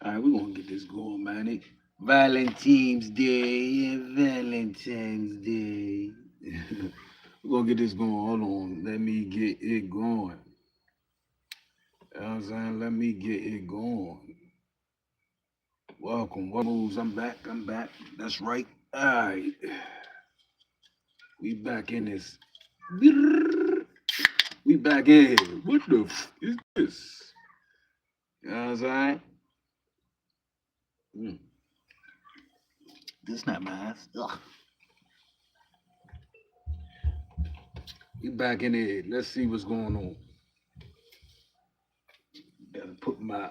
All right, we're gonna get this going, man. Valentine's Day, yeah, Valentine's Day. We're gonna get this going. Hold on. Let me get it going. You know what I'm saying? Let me get it going. Welcome. What moves? I'm back. I'm back. That's right. All right. We back in this. We back in. What the is this? You know what I'm saying? Mm, this not mine. Ugh. We back in it. Let's see what's going on. Gotta put my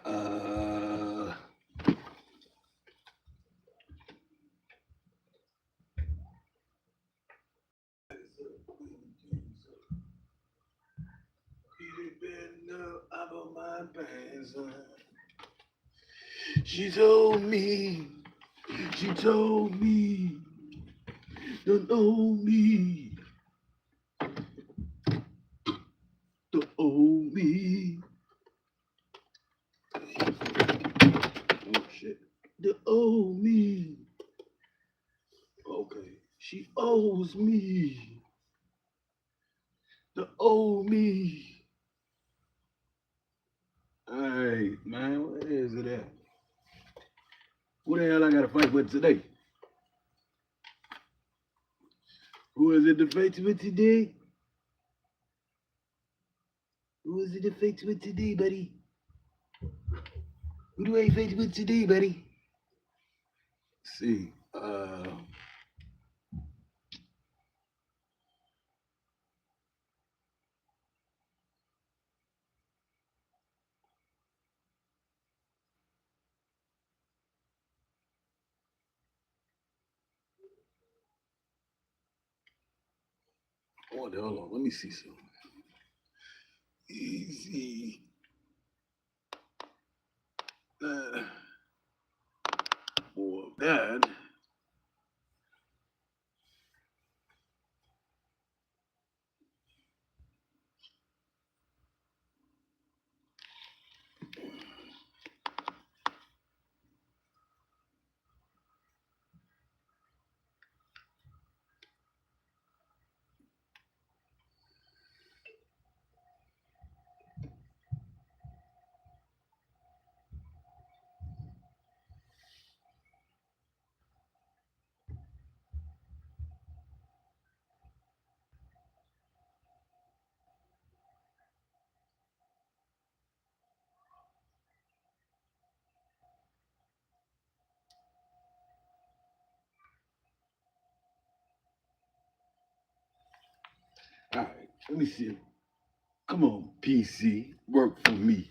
I put my pants on. She told me, she told me, don't know me, don't owe me. Oh shit, don't owe me. Okay, she owes me, don't owe me. Alright, man, where is it at? Who the hell I gotta fight with today? Who is it to fight with today? Who is it to fight with today, buddy? Who do I fight with today, buddy? Let's see. Hold on. Let me see something. Easy. Uh, for that. All right. Let me see. Come on, PC. Work for me.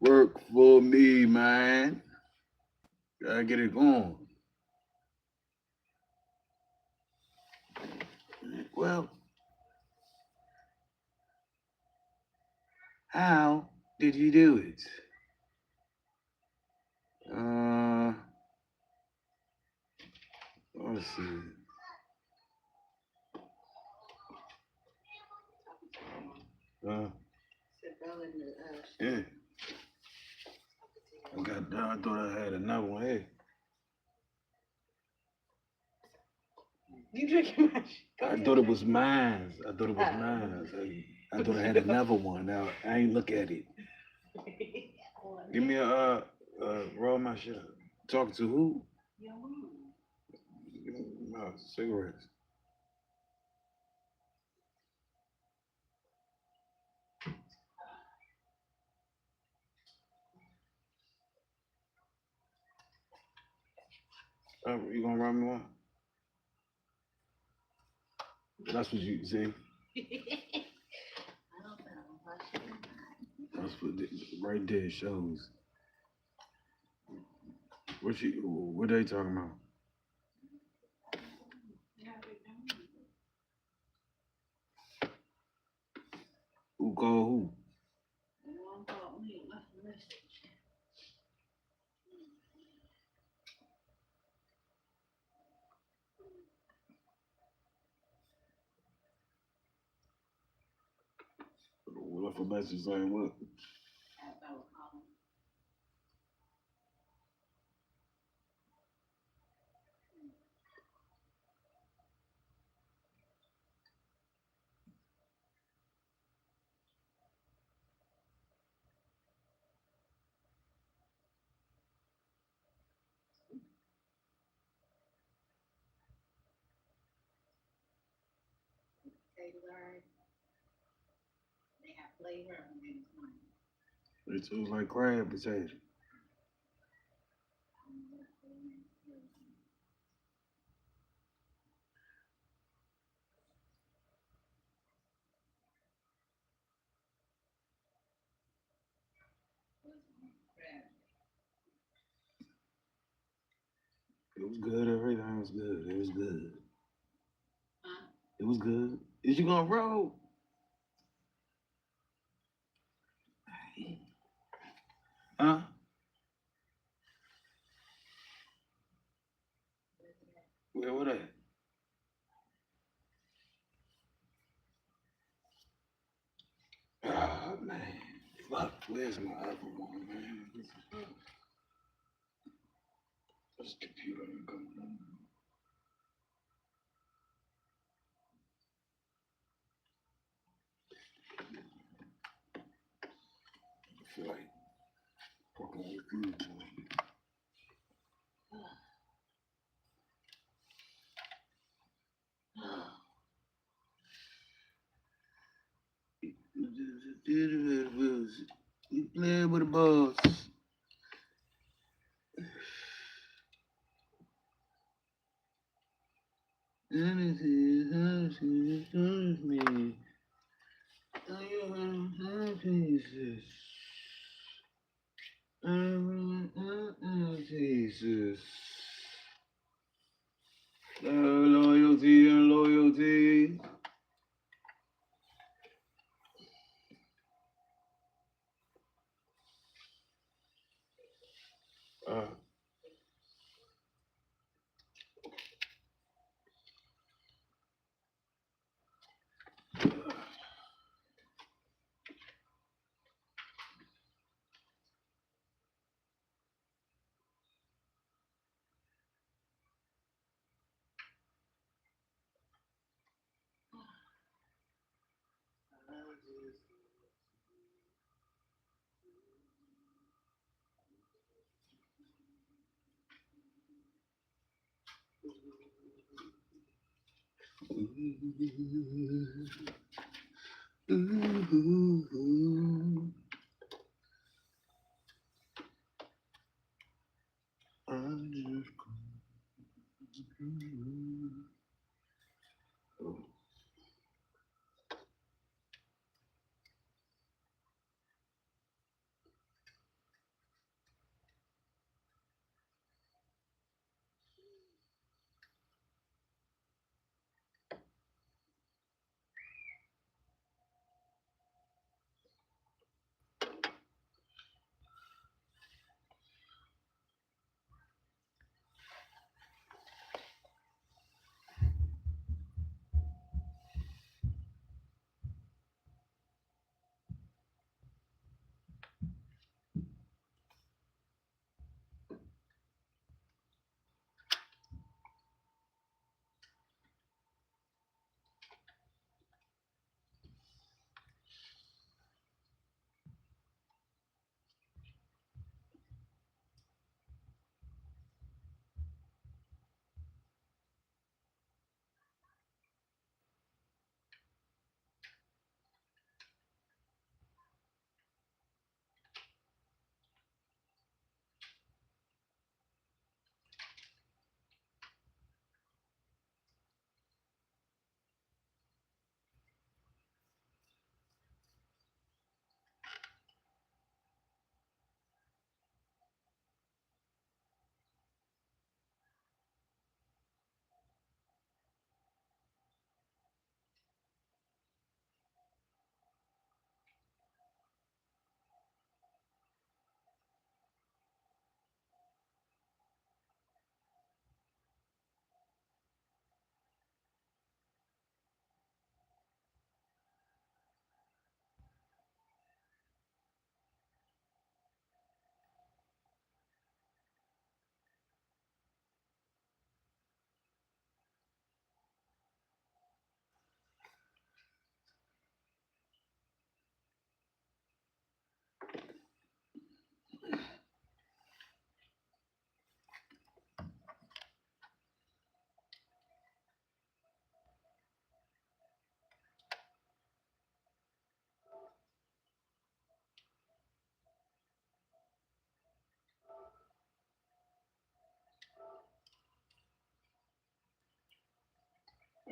Work for me, man. Gotta get it going. Well, how did you do it? Uh, let's see. Uh, yeah. I thought I had another one. Hey, You drinking my shit? I thought it was mine. I thought it was mine. I thought I had another one. Now I ain't look at it. Give me a roll my shit up. Talking to who? Your mom. No, cigarettes. You gonna run me one? That's what you see. I don't know. I should have. That's what right there shows. What they talking about? Who called who? One called me and left a message. Left a message saying what? I was calling. It tastes like crab potato. It was good. Everything was good. It was good. It was good. Is you gonna roll? Huh? Where what at? Oh man. Fuck. Where's my other one, man? This computer ain't coming on. I feel like fucking with food. You playing with the boss. Me. Jesus. Jesus. Loyalty and loyalty. Uh, ooh, I just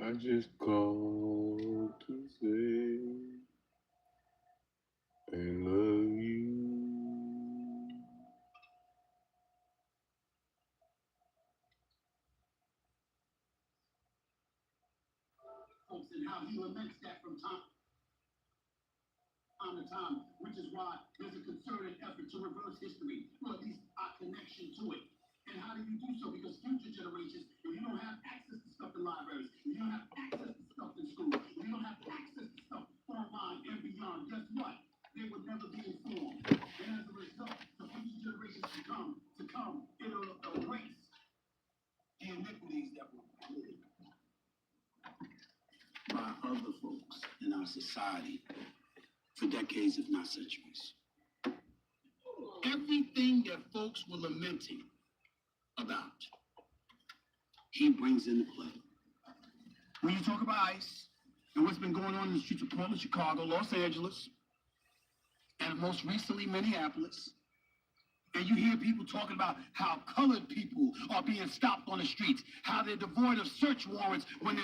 I just called to say I love you. Folks, and how he laments that from time to time, which is why there's a concerted effort to reverse history, or at least our connection to it. And how do you do so? Because future generations, if you don't have access to stuff in libraries, if you don't have access to stuff in schools, if you don't have access to stuff online and beyond, guess what? They would never be informed. And as a result, the future generations to come, it'll erase the iniquities that were committed by other folks in our society for decades, if not centuries. Everything that folks were lamenting about, he brings into play. When you talk about ICE and what's been going on in the streets of Portland, Chicago, Los Angeles, and most recently Minneapolis, and you hear people talking about how colored people are being stopped on the streets, how they're devoid of search warrants when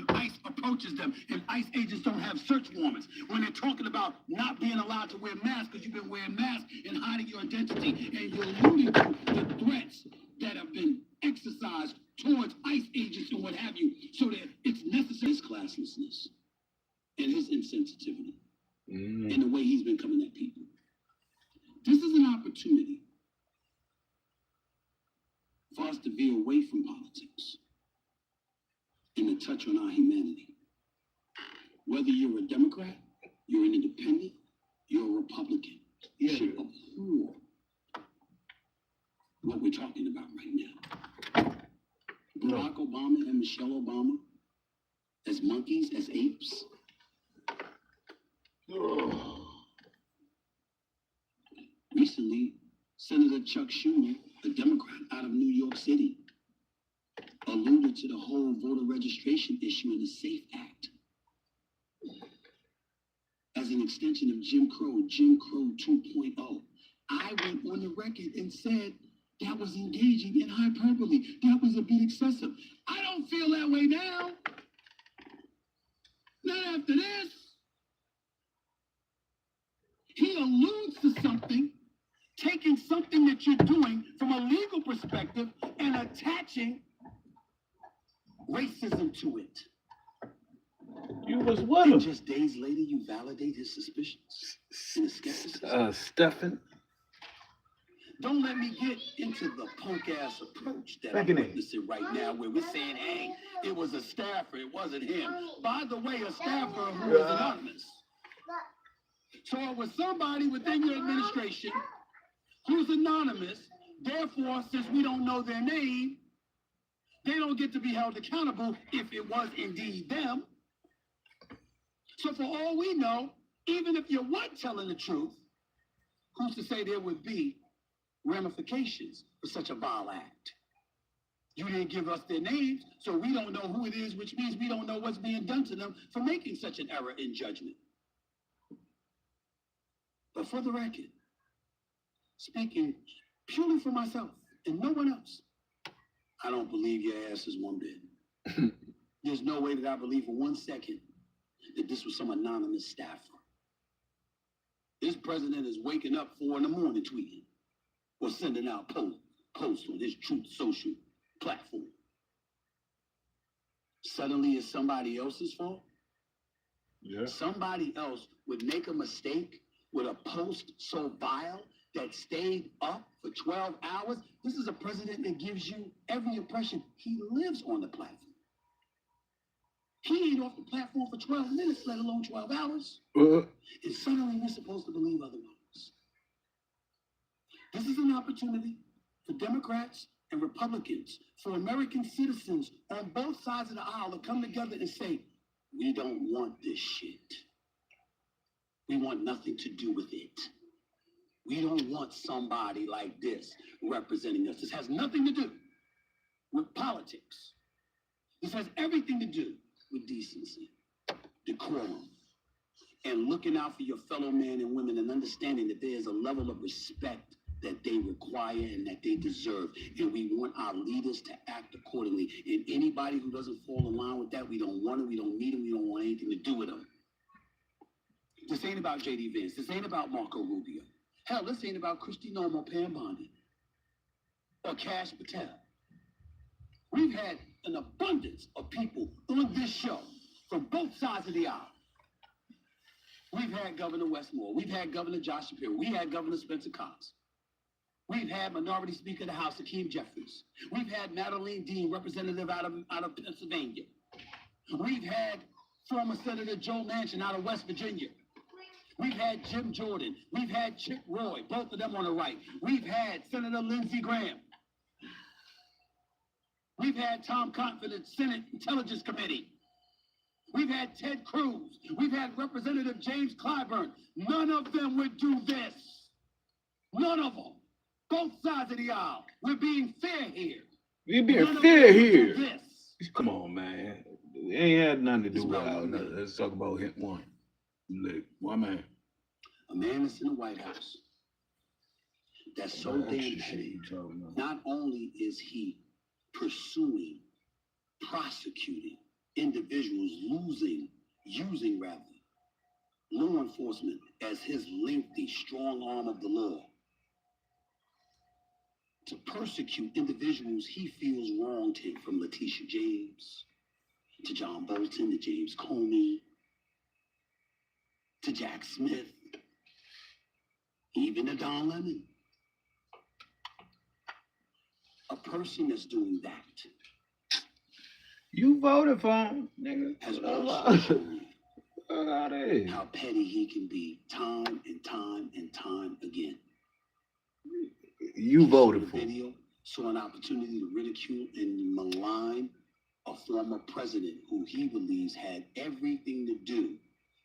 ICE approaches them, and ICE agents don't have search warrants. When they're talking about not being allowed to wear masks because you've been wearing masks and hiding your identity, and you're alluding to the threats that have been exercised towards ICE agents and what have you, so that it's necessary. His classlessness and his insensitivity and the way he's been coming at people. This is an opportunity for us to veer away from politics and to touch on our humanity. Whether you're a Democrat, you're an independent, you're a Republican, you should abhor what we're talking about right now. Barack Obama and Michelle Obama as monkeys, as apes. Recently, Senator Chuck Schumer, a Democrat out of New York City, alluded to the whole voter registration issue in the SAFE Act as an extension of Jim Crow 2.0. I went on the record and said that was engaging in hyperbole. That was a bit excessive. I don't feel that way now. Not after this. He alludes to something, taking something that you're doing from a legal perspective and attaching racism to it. You was with And him. just days later, you validate his suspicions and his skepticism. Stephen. Don't let me get into the punk-ass approach that I'm witnessing right now, where we're saying, hey, it was a staffer, it wasn't him. By the way, a staffer who was anonymous. So it was somebody within your administration who's anonymous. Therefore, since we don't know their name, they don't get to be held accountable if it was indeed them. So for all we know, even if you weren't telling the truth, who's to say there would be ramifications for such a vile act? You didn't give us their names, so we don't know who it is, which means we don't know what's being done to them for making such an error in judgment. But for the record, speaking purely for myself and no one else, I don't believe your ass is one bit. There's no way that I believe for 1 second that this was some anonymous staffer. This president is waking up 4 in the morning tweeting or sending out posts on his Truth Social platform. Suddenly it's somebody else's fault? Yeah. Somebody else would make a mistake with a post so vile that stayed up for 12 hours. This is a president that gives you every impression he lives on the platform. He ain't off the platform for 12 minutes, let alone 12 hours. And suddenly we're supposed to believe otherwise. This is an opportunity for Democrats and Republicans, for American citizens on both sides of the aisle to come together and say, we don't want this shit. We want nothing to do with it. We don't want somebody like this representing us. This has nothing to do with politics. This has everything to do with decency, decorum, and looking out for your fellow men and women and understanding that there is a level of respect that they require and that they deserve. And we want our leaders to act accordingly. And anybody who doesn't fall in line with that, we don't want them, we don't need them, we don't want anything to do with them. This ain't about J.D. Vance. This ain't about Marco Rubio. Hell, this ain't about Kristi Noem or Pam Bondi or Kash Patel. We've had an abundance of people on this show from both sides of the aisle. We've had Governor Westmore. We've had Governor Josh Shapiro. We had Governor Spencer Cox. We've had Minority Speaker of the House, Hakeem Jeffries. We've had Madeline Dean, representative out of Pennsylvania. We've had former Senator Joe Manchin out of West Virginia. We've had Jim Jordan. We've had Chip Roy, both of them on the right. We've had Senator Lindsey Graham. We've had Tom Cotton for the Senate Intelligence Committee. We've had Ted Cruz. We've had Representative James Clyburn. None of them would do this. None of them. Both sides of the aisle. We're being fair here. We're being None of fair them would here. do this. Come on, man. It ain't had nothing to do It's with about our. one man. Let's talk about him one. Look, one man. A man that's in the White House. That's so What damn extra shit petty. you talking about? Not only is he pursuing, prosecuting individuals using law enforcement as his lengthy, strong arm of the law to persecute individuals he feels wronged him, from Letitia James to John Bolton to James Comey to Jack Smith, even to Don Lemon. A person that's doing that You voted for him, nigga. has also shown How how petty he can be time and time and time again. you voted He saw for the him. video, saw an opportunity to ridicule and malign a former president who he believes had everything to do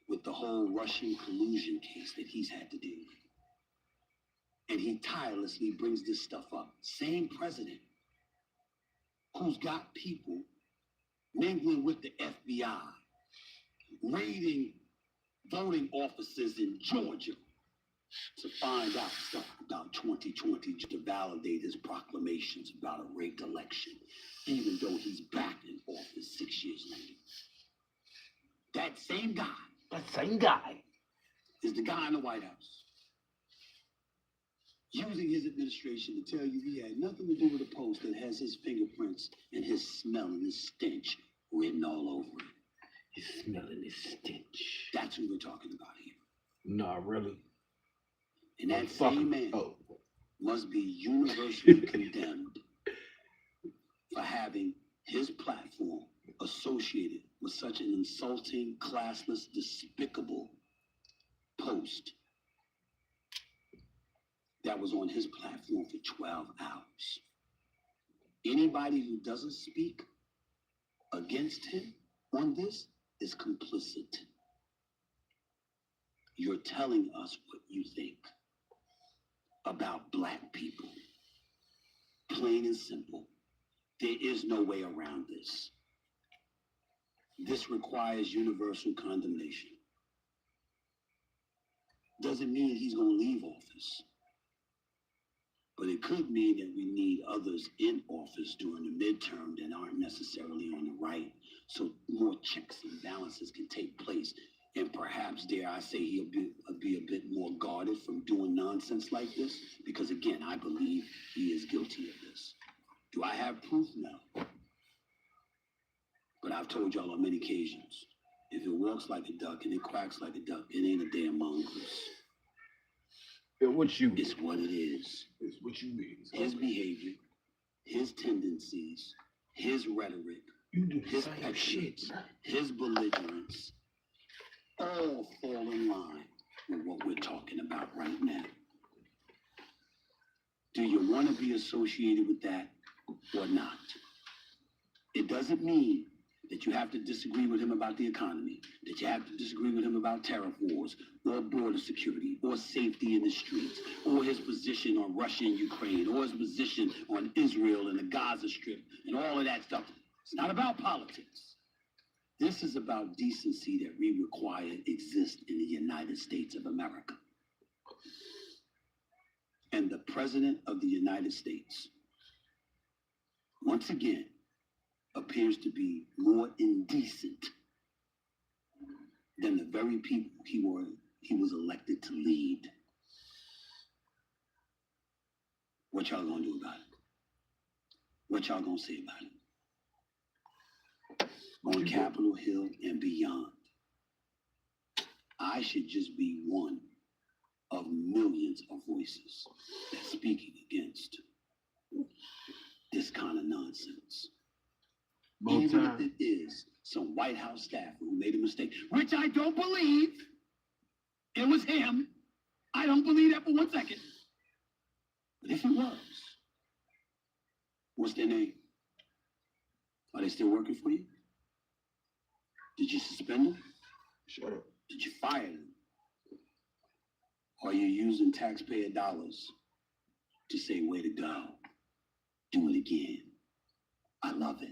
with the whole Russian collusion case that he's had to deal with. And he tirelessly brings this stuff up. Same president who's got people mingling with the FBI, raiding voting offices in Georgia to find out stuff about 2020, to validate his proclamations about a rigged election, even though he's back in office 6 years later. That same guy is the guy in the White House, using his administration to tell you he had nothing to do with a post that has his fingerprints and his smell and his stench written all over it. He's smelling his stench. That's who we're talking about here. Nah, really. And that Motherfucker. same man Oh, must be universally condemned for having his platform associated with such an insulting, classless, despicable post that was on his platform for 12 hours. Anybody who doesn't speak against him on this is complicit. You're telling us what you think about Black people. Plain and simple. There is no way around this. This requires universal condemnation. Doesn't mean he's going to leave office. But it could mean that we need others in office during the midterm that aren't necessarily on the right, so more checks and balances can take place. And perhaps, dare I say, he'll be a bit more guarded from doing nonsense like this, because again, I believe he is guilty of this. Do I have proof? No. But I've told y'all on many occasions, if it walks like a duck and it quacks like a duck, it ain't a damn mongoose. yeah, what you? It's what it is. It's what you mean. His behavior, his tendencies, his rhetoric, You do the his same shit. petulance, his belligerence, all fall in line with what we're talking about right now. Do you want to be associated with that or not? It doesn't mean that you have to disagree with him about the economy, that you have to disagree with him about tariff wars, or border security, or safety in the streets, or his position on Russia and Ukraine, or his position on Israel and the Gaza Strip, and all of that stuff. It's not about politics. This is about decency that we require exists in the United States of America. And the President of the United States, once again, appears to be more indecent than the very people he was elected to lead. What y'all gonna do about it? What y'all gonna say about it? On Capitol Hill and beyond, I should just be one of millions of voices that's speaking against this kind of nonsense. Even if it is some White House staffer who made a mistake, which I don't believe it was him. I don't believe that for 1 second. But if it was, what's their name? Are they still working for you? Did you suspend them? Shut up. Did you fire them? Or are you using taxpayer dollars to say, way to go, do it again? I love it.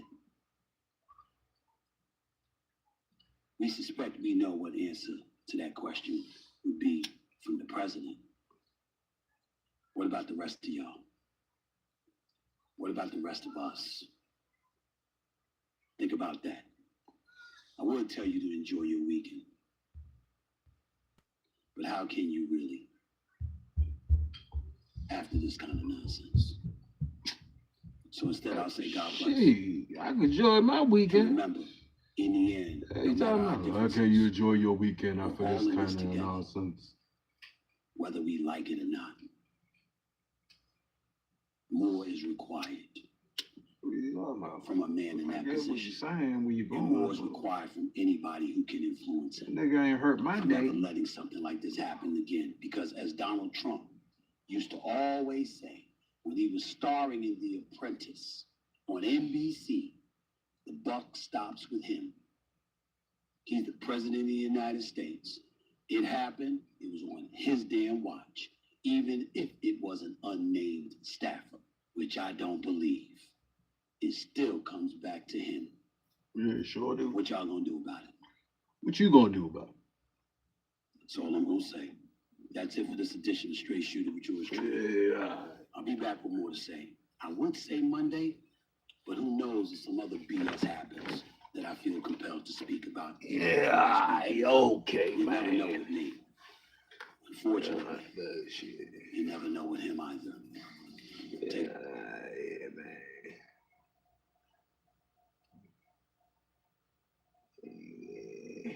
We suspect we know what answer to that question would be from the president. What about the rest of y'all? What about the rest of us? Think about that. I would tell you to enjoy your weekend. But how can you really after this kind of nonsense? So instead I'll say God bless. Hey, I can enjoy my And weekend. remember, in the end, Hey, no matter our how can you differences, enjoy your weekend after we're all this in kind this of together. nonsense? whether we like it or not, more is required from a man in that What you position. saying when you And going? more is required from anybody who can influence That it. nigga ain't hurt my I'm day. never letting something like this happen again, because as Donald Trump used to always say when he was starring in The Apprentice on NBC, the buck stops with him. He's the president of the United States. It happened, it was on his damn watch, even if it was an unnamed staffer, which I don't believe. It still comes back to him. Yeah, sure do. What y'all gonna do about it? What you gonna do about it? That's all I'm gonna say. That's it for this edition of Straight Shooter with yours truly. Yeah. I'll be back with more to say. I would say Monday, but who knows if some other BS happens that I feel compelled to speak about. Yeah, okay, You never know man. with me. Unfortunately, Shit. you never know with him either. Take Yeah, man. Yeah.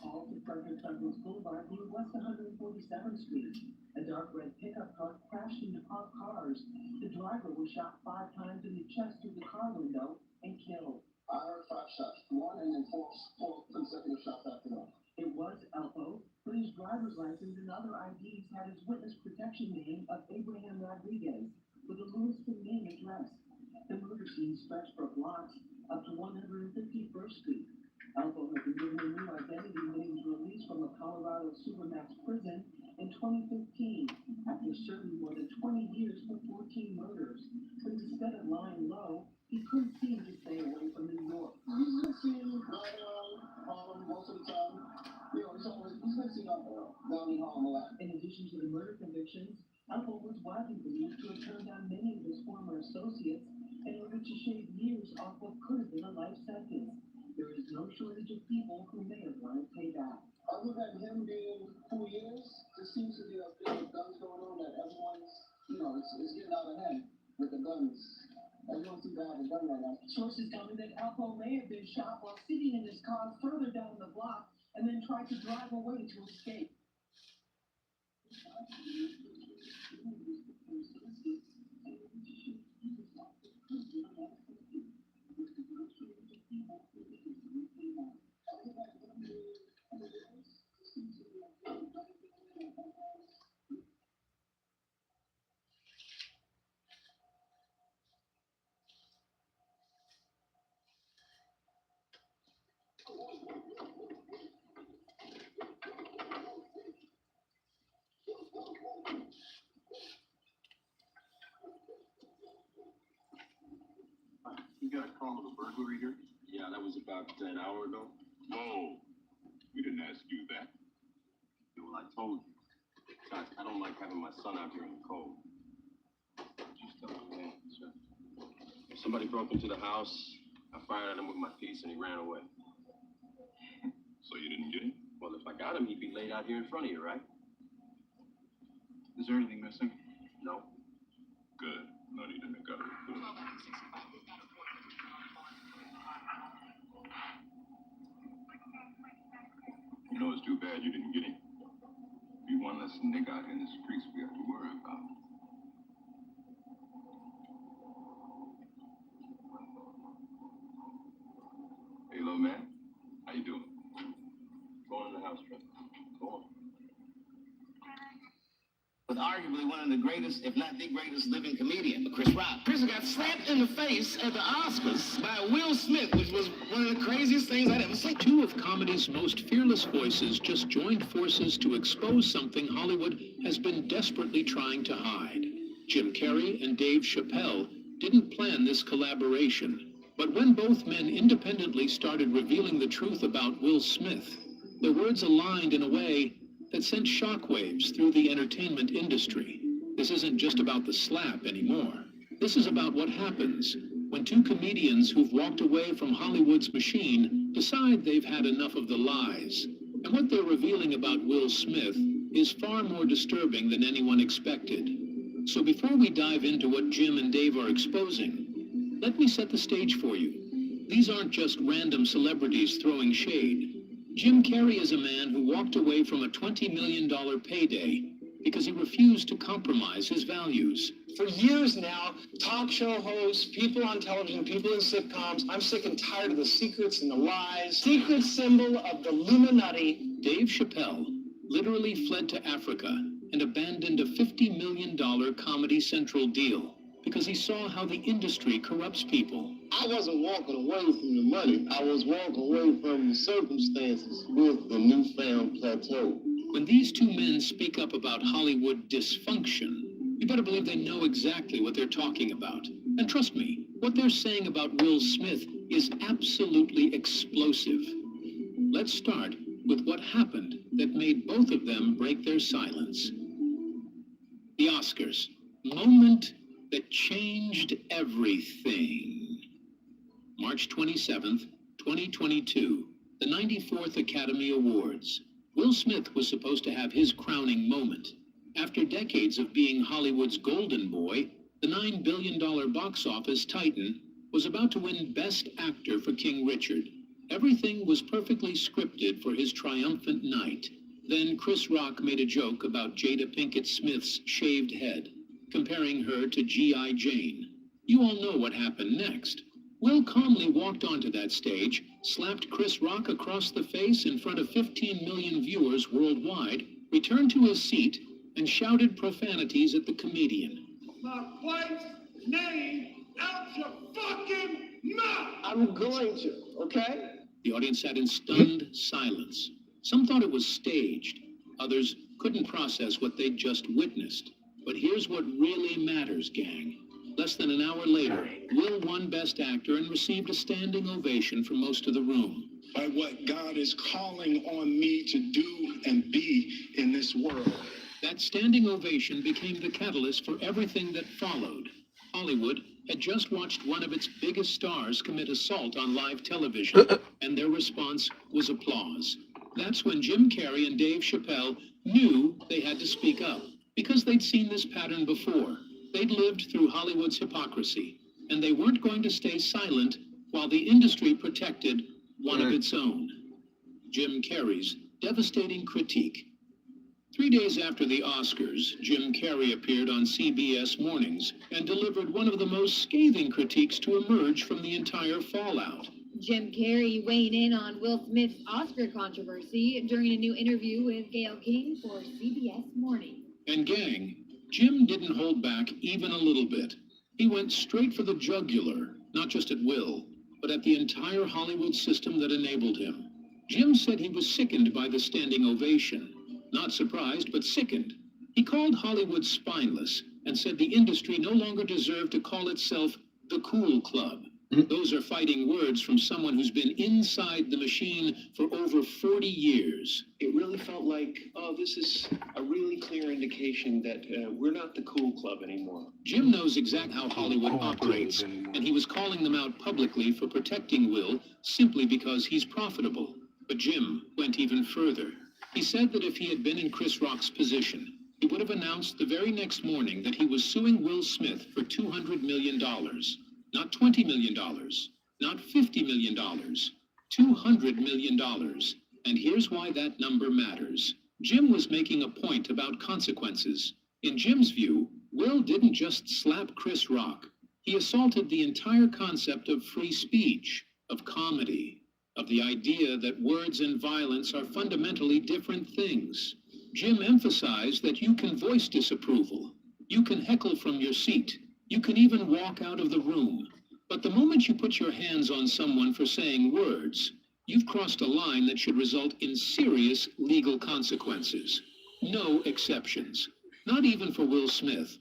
Off of Frederick Douglass Boulevard near West 147th Street. A dark red pickup truck crashed into parked cars. The driver was shot 5 times in the chest through the car window and killed. I heard 5 shots. One and then four consecutive shots after that. It was Elpo, but his driver's license and other IDs had his witness protection name of Abraham Rodriguez with a Lewiston name address. The murder scene stretched for blocks up to 151st Street. Elpo had been given a new identity when he was released from a Colorado Supermax prison in 2015 after serving more than 20 years. years for 14 murders. But instead of lying low, he couldn't seem to stay away from New York. He's been seen right around Harlem most of the time. You know, he's been seen up down in Harlem a lot. In addition to the murder convictions, Alpo was widely believed to have turned down many of his former associates in order to shave years off what could have been a life sentence. There is no shortage of people who may have wanted payback. Other than him being who he is, there seems to be a bit of guns going on that everyone's, you know, it's getting out of hand with the guns. Everyone seems to have a gun right now. Sources tell me that Alpo may have been shot while sitting in his car further down the block and then tried to drive away to escape. You got a call of a burglary here? Yeah, that was about an hour ago. Whoa. We didn't ask you that. Yeah, well, I told you. Besides, I don't like having my son out here in the cold. Just tell me, man. Sir. Somebody broke into the house. I fired at him with my piece and he ran away. So you didn't get him? Well, if I got him, he'd be laid out here in front of you, right? Is there anything missing? No. Good. No need to make up. You know, it's too bad you didn't get him. Be one less nigga out here in the streets we have to worry about. Hey, little man. How you doing? Go in the house, Trent. Go on. With arguably one of the greatest, if not the greatest living comedian, Chris Rock. Chris got slapped in the face at the Oscars by Will Smith, which was one of the craziest things I'd ever seen. Two of comedy's most fearless voices just joined forces to expose something Hollywood has been desperately trying to hide. Jim Carrey and Dave Chappelle didn't plan this collaboration, but when both men independently started revealing the truth about Will Smith, their words aligned in a way that sent shockwaves through the entertainment industry. This isn't just about the slap anymore. This is about what happens when two comedians who've walked away from Hollywood's machine decide they've had enough of the lies. And what they're revealing about Will Smith is far more disturbing than anyone expected. So before we dive into what Jim and Dave are exposing, let me set the stage for you. These aren't just random celebrities throwing shade. Jim Carrey is a man who walked away from a $20 million payday because he refused to compromise his values. For years now, talk show hosts, people on television, people in sitcoms, I'm sick and tired of the secrets and the lies. Secret symbol of the Illuminati. Dave Chappelle literally fled to Africa and abandoned a $50 million Comedy Central deal because he saw how the industry corrupts people. I wasn't walking away from the money. I was walking away from the circumstances with the newfound plateau. When these two men speak up about Hollywood dysfunction, you better believe they know exactly what they're talking about. And trust me, what they're saying about Will Smith is absolutely explosive. Let's start with what happened that made both of them break their silence. The Oscars. Moment that changed everything. March 27th, 2022, the 94th Academy Awards. Will Smith was supposed to have his crowning moment. After decades of being Hollywood's golden boy, the $9 billion box office titan was about to win Best Actor for King Richard. Everything was perfectly scripted for his triumphant night. Then Chris Rock made a joke about Jada Pinkett Smith's shaved head, comparing her to G.I. Jane. You all know what happened next. Will calmly walked onto that stage, slapped Chris Rock across the face in front of 15 million viewers worldwide, returned to his seat, and shouted profanities at the comedian. My wife's name out your fucking mouth! I'm going to, okay? The audience sat in stunned silence. Some thought it was staged. Others couldn't process what they'd just witnessed. But here's what really matters, gang. Less than an hour later, Will won Best Actor and received a standing ovation from most of the room. By what God is calling on me to do and be in this world. That standing ovation became the catalyst for everything that followed. Hollywood had just watched one of its biggest stars commit assault on live television, and their response was applause. That's when Jim Carrey and Dave Chappelle knew they had to speak up, because they'd seen this pattern before. They'd lived through Hollywood's hypocrisy, and they weren't going to stay silent while the industry protected one of its own. Jim Carrey's devastating critique. 3 days after the Oscars, Jim Carrey appeared on CBS Mornings and delivered one of the most scathing critiques to emerge from the entire fallout. Jim Carrey weighing in on Will Smith's Oscar controversy during a new interview with Gayle King for CBS Morning. And gang, Jim didn't hold back even a little bit. He went straight for the jugular, not just at Will, but at the entire Hollywood system that enabled him. Jim said he was sickened by the standing ovation. Not surprised, but sickened. He called Hollywood spineless and said the industry no longer deserved to call itself the cool club. Those are fighting words from someone who's been inside the machine for over 40 years. It really felt like, oh, this is a really clear indication that we're not the cool club anymore. Jim knows exactly how Hollywood operates, and he was calling them out publicly for protecting Will simply because he's profitable. But Jim went even further. He said that if he had been in Chris Rock's position, he would have announced the very next morning that he was suing Will Smith for $200 million. Not $20 million, not $50 million, $200 million. And here's why that number matters. Jim was making a point about consequences. In Jim's view, Will didn't just slap Chris Rock. He assaulted the entire concept of free speech, of comedy, of the idea that words and violence are fundamentally different things. Jim emphasized that you can voice disapproval. You can heckle from your seat. You can even walk out of the room. But the moment you put your hands on someone for saying words, you've crossed a line that should result in serious legal consequences. No exceptions. Not even for Will Smith.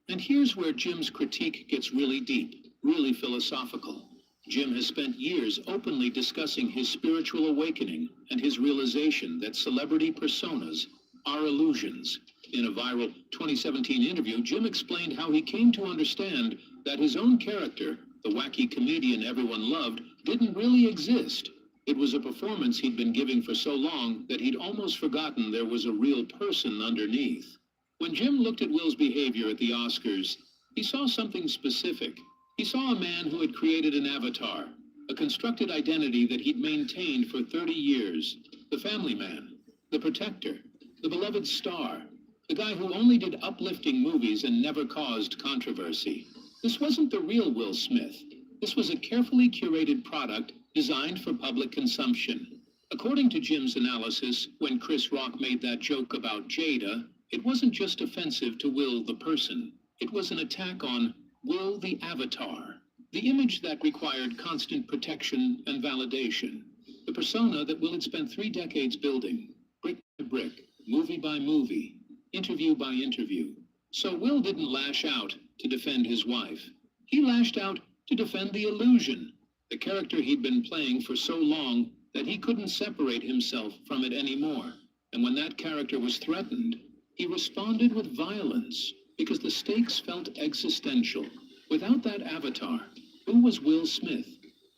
And here's where Jim's critique gets really deep, really philosophical. Jim has spent years openly discussing his spiritual awakening and his realization that celebrity personas are illusions. In a viral 2017 interview, Jim explained how he came to understand that his own character, the wacky comedian everyone loved, didn't really exist. It was a performance he'd been giving for so long that he'd almost forgotten there was a real person underneath. When Jim looked at Will's behavior at the Oscars, he saw something specific. He saw a man who had created an avatar, a constructed identity that he'd maintained for 30 years. The family man, the protector, the beloved star, the guy who only did uplifting movies and never caused controversy. This wasn't the real Will Smith. This was a carefully curated product designed for public consumption. According to Jim's analysis, when Chris Rock made that joke about Jada, it wasn't just offensive to Will the person. It was an attack on Will the avatar, the image that required constant protection and validation, the persona that Will had spent 3 decades building, brick by brick, movie by movie, interview by interview. So Will didn't lash out to defend his wife. He lashed out to defend the illusion, the character he'd been playing for so long that he couldn't separate himself from it anymore. And when that character was threatened, he responded with violence because the stakes felt existential. Without that avatar, who was Will Smith?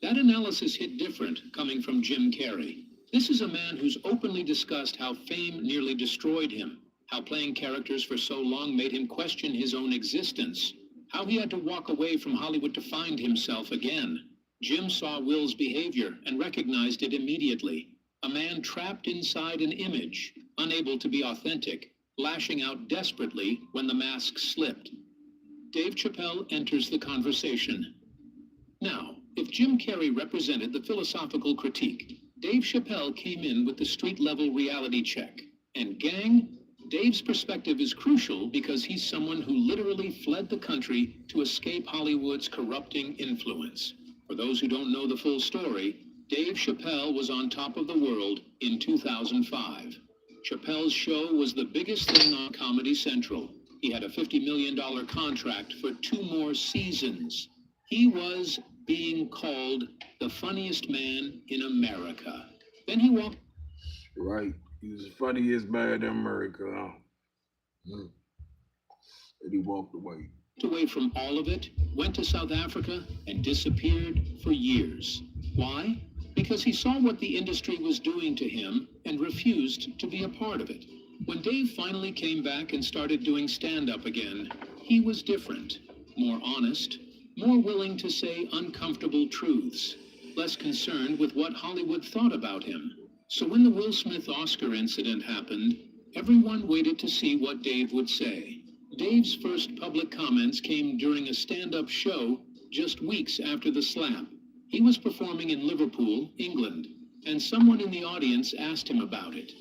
That analysis hit different coming from Jim Carrey. This is a man who's openly discussed how fame nearly destroyed him, how playing characters for so long made him question his own existence, how he had to walk away from Hollywood to find himself again. Jim saw Will's behavior and recognized it immediately. A man trapped inside an image, unable to be authentic, lashing out desperately when the mask slipped. Dave Chappelle enters the conversation. Now, if Jim Carrey represented the philosophical critique, Dave Chappelle came in with the street-level reality check. And gang, Dave's perspective is crucial because he's someone who literally fled the country to escape Hollywood's corrupting influence. For those who don't know the full story, Dave Chappelle was on top of the world in 2005. Chappelle's show was the biggest thing on Comedy Central. He had a $50 million contract for 2 more seasons. He was being called the funniest man in America. Then he walked Right. He was the funniest man in America. Huh? Mm. And he walked away. away from all of it, went to South Africa, and disappeared for years. Why? Because he saw what the industry was doing to him and refused to be a part of it. When Dave finally came back and started doing stand-up again, he was different, more honest, more willing to say uncomfortable truths, less concerned with what Hollywood thought about him. So when the Will Smith Oscar incident happened, everyone waited to see what Dave would say. Dave's first public comments came during a stand-up show just weeks after the slap. He was performing in Liverpool, England, and someone in the audience asked him about it.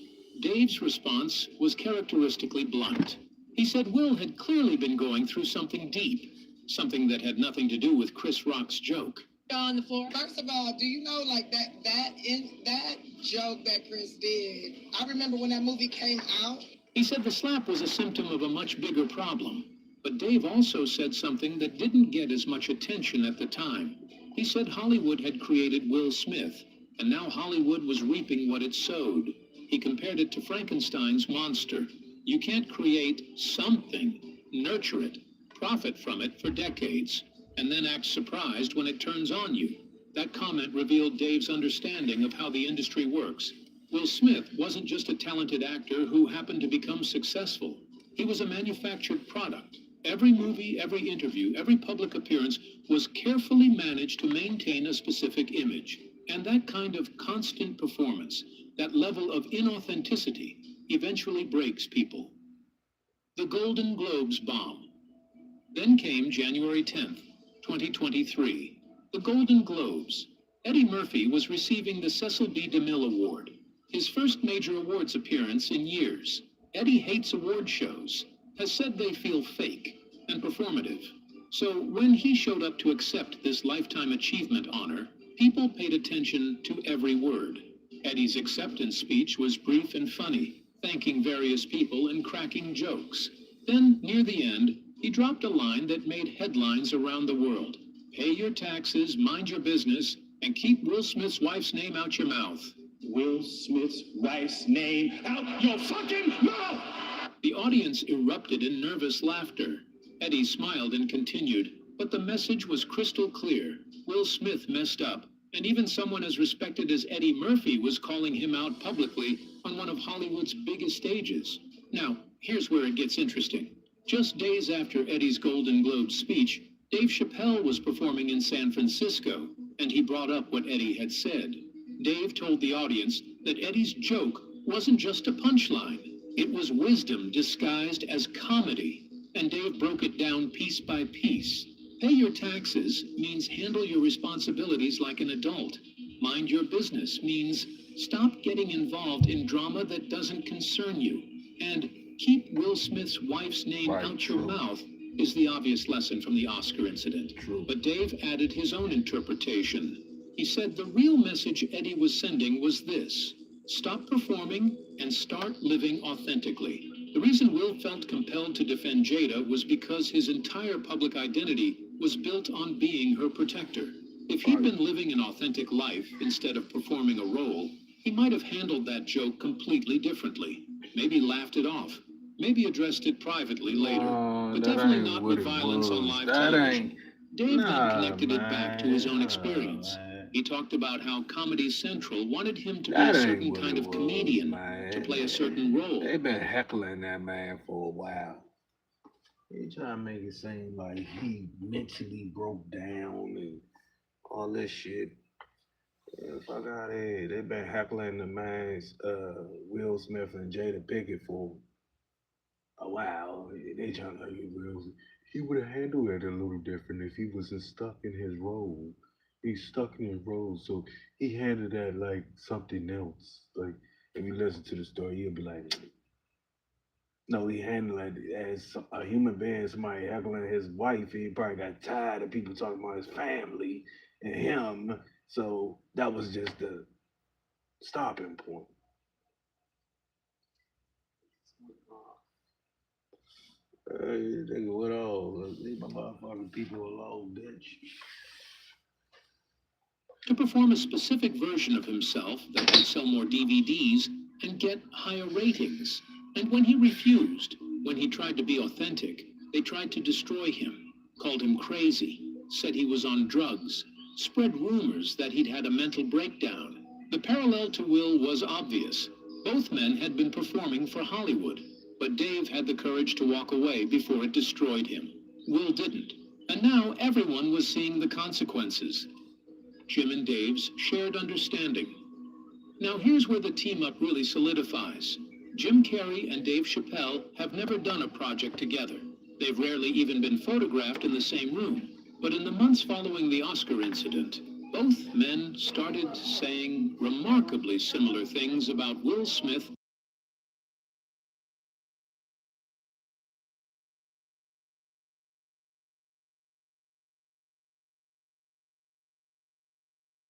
Dave's response was characteristically blunt. He said Will had clearly been going through something deep, something that had nothing to do with Chris Rock's joke. On the floor. First of all, do you know like that joke that Chris did? I remember when that movie came out. He said the slap was a symptom of a much bigger problem. But Dave also said something that didn't get as much attention at the time. He said Hollywood had created Will Smith, and now Hollywood was reaping what it sowed. He compared it to Frankenstein's monster. You can't create something, nurture it, profit from it for decades, and then act surprised when it turns on you. That comment revealed Dave's understanding of how the industry works. Will Smith wasn't just a talented actor who happened to become successful. He was a manufactured product. Every movie, every interview, every public appearance was carefully managed to maintain a specific image. And that kind of constant performance, that level of inauthenticity, eventually breaks people. The Golden Globes bomb. Then came January 10th, 2023. The Golden Globes. Eddie Murphy was receiving the Cecil B. DeMille Award, his first major awards appearance in years. Eddie hates award shows, has said they feel fake and performative. So when he showed up to accept this Lifetime Achievement honor, people paid attention to every word. Eddie's acceptance speech was brief and funny, thanking various people and cracking jokes. Then, near the end, he dropped a line that made headlines around the world. Pay your taxes, mind your business, and keep Will Smith's wife's name out your mouth. Will Smith's wife's name out your fucking mouth! The audience erupted in nervous laughter. Eddie smiled and continued, but the message was crystal clear. Will Smith messed up, and even someone as respected as Eddie Murphy was calling him out publicly on one of Hollywood's biggest stages. Now, here's where it gets interesting. Just days after Eddie's Golden Globe speech, Dave Chappelle was performing in San Francisco, and he brought up what Eddie had said. Dave told the audience that Eddie's joke wasn't just a punchline. It was wisdom disguised as comedy, and Dave broke it down piece by piece. Pay your taxes means handle your responsibilities like an adult. Mind your business means stop getting involved in drama that doesn't concern you. And keep Will Smith's wife's name out your mouth is the obvious lesson from the Oscar incident. But Dave added his own interpretation. He said the real message Eddie was sending was this: stop performing and start living authentically. The reason Will felt compelled to defend Jada was because his entire public identity was built on being her protector. If he'd been living an authentic life instead of performing a role, he might have handled that joke completely differently. Maybe laughed it off. Maybe addressed it privately later. But definitely not with violence on live television. Dave then connected it back to his own experience. He talked about how Comedy Central wanted him to be a certain kind of comedian, to play a certain role. They've been heckling that man for a while. They trying to make it seem like he mentally broke down and all this shit. Yeah, fuck out of here. They've been heckling the man's Will Smith and Jada Pinkett for a while. They trying to get Will. He would have handled it a little different if he wasn't stuck in his role. He's stuck in his role, so he handled that like something else. Like, if you listen to the story, you'll be like, no, he handled it as a human being, somebody heckling his wife. He probably got tired of people talking about his family and him, so that was just the stopping point. Hey, nigga, what all? Leave my motherfucking people alone, bitch. To perform a specific version of himself that would sell more DVDs and get higher ratings. And when he refused, when he tried to be authentic, they tried to destroy him, called him crazy, said he was on drugs, spread rumors that he'd had a mental breakdown. The parallel to Will was obvious. Both men had been performing for Hollywood, but Dave had the courage to walk away before it destroyed him. Will didn't. And now everyone was seeing the consequences. Jim and Dave's shared understanding. Now here's where the team-up really solidifies. Jim Carrey and Dave Chappelle have never done a project together. They've rarely even been photographed in the same room. But in the months following the Oscar incident, both men started saying remarkably similar things about Will Smith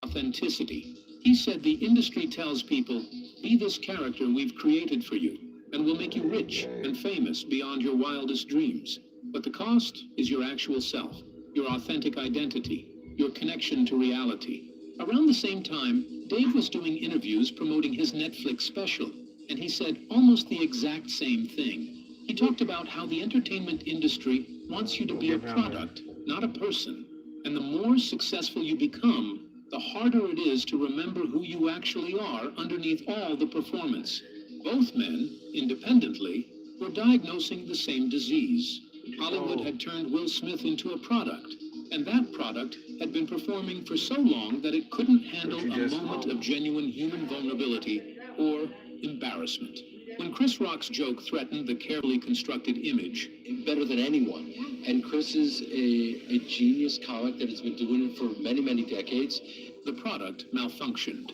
authenticity. He said the industry tells people, be this character we've created for you, and we'll make you rich and famous beyond your wildest dreams. But the cost is your actual self, your authentic identity, your connection to reality. Around the same time, Dave was doing interviews promoting his Netflix special, and he said almost the exact same thing. He talked about how the entertainment industry wants you to be a product, not a person. And the more successful you become, the harder it is to remember who you actually are underneath all the performance. Both men, independently, were diagnosing the same disease. Hollywood had turned Will Smith into a product, and that product had been performing for so long that it couldn't handle a moment of genuine human vulnerability or embarrassment. When Chris Rock's joke threatened the carefully constructed image, better than anyone. And Chris is a genius comic that has been doing it for many, many decades. The product malfunctioned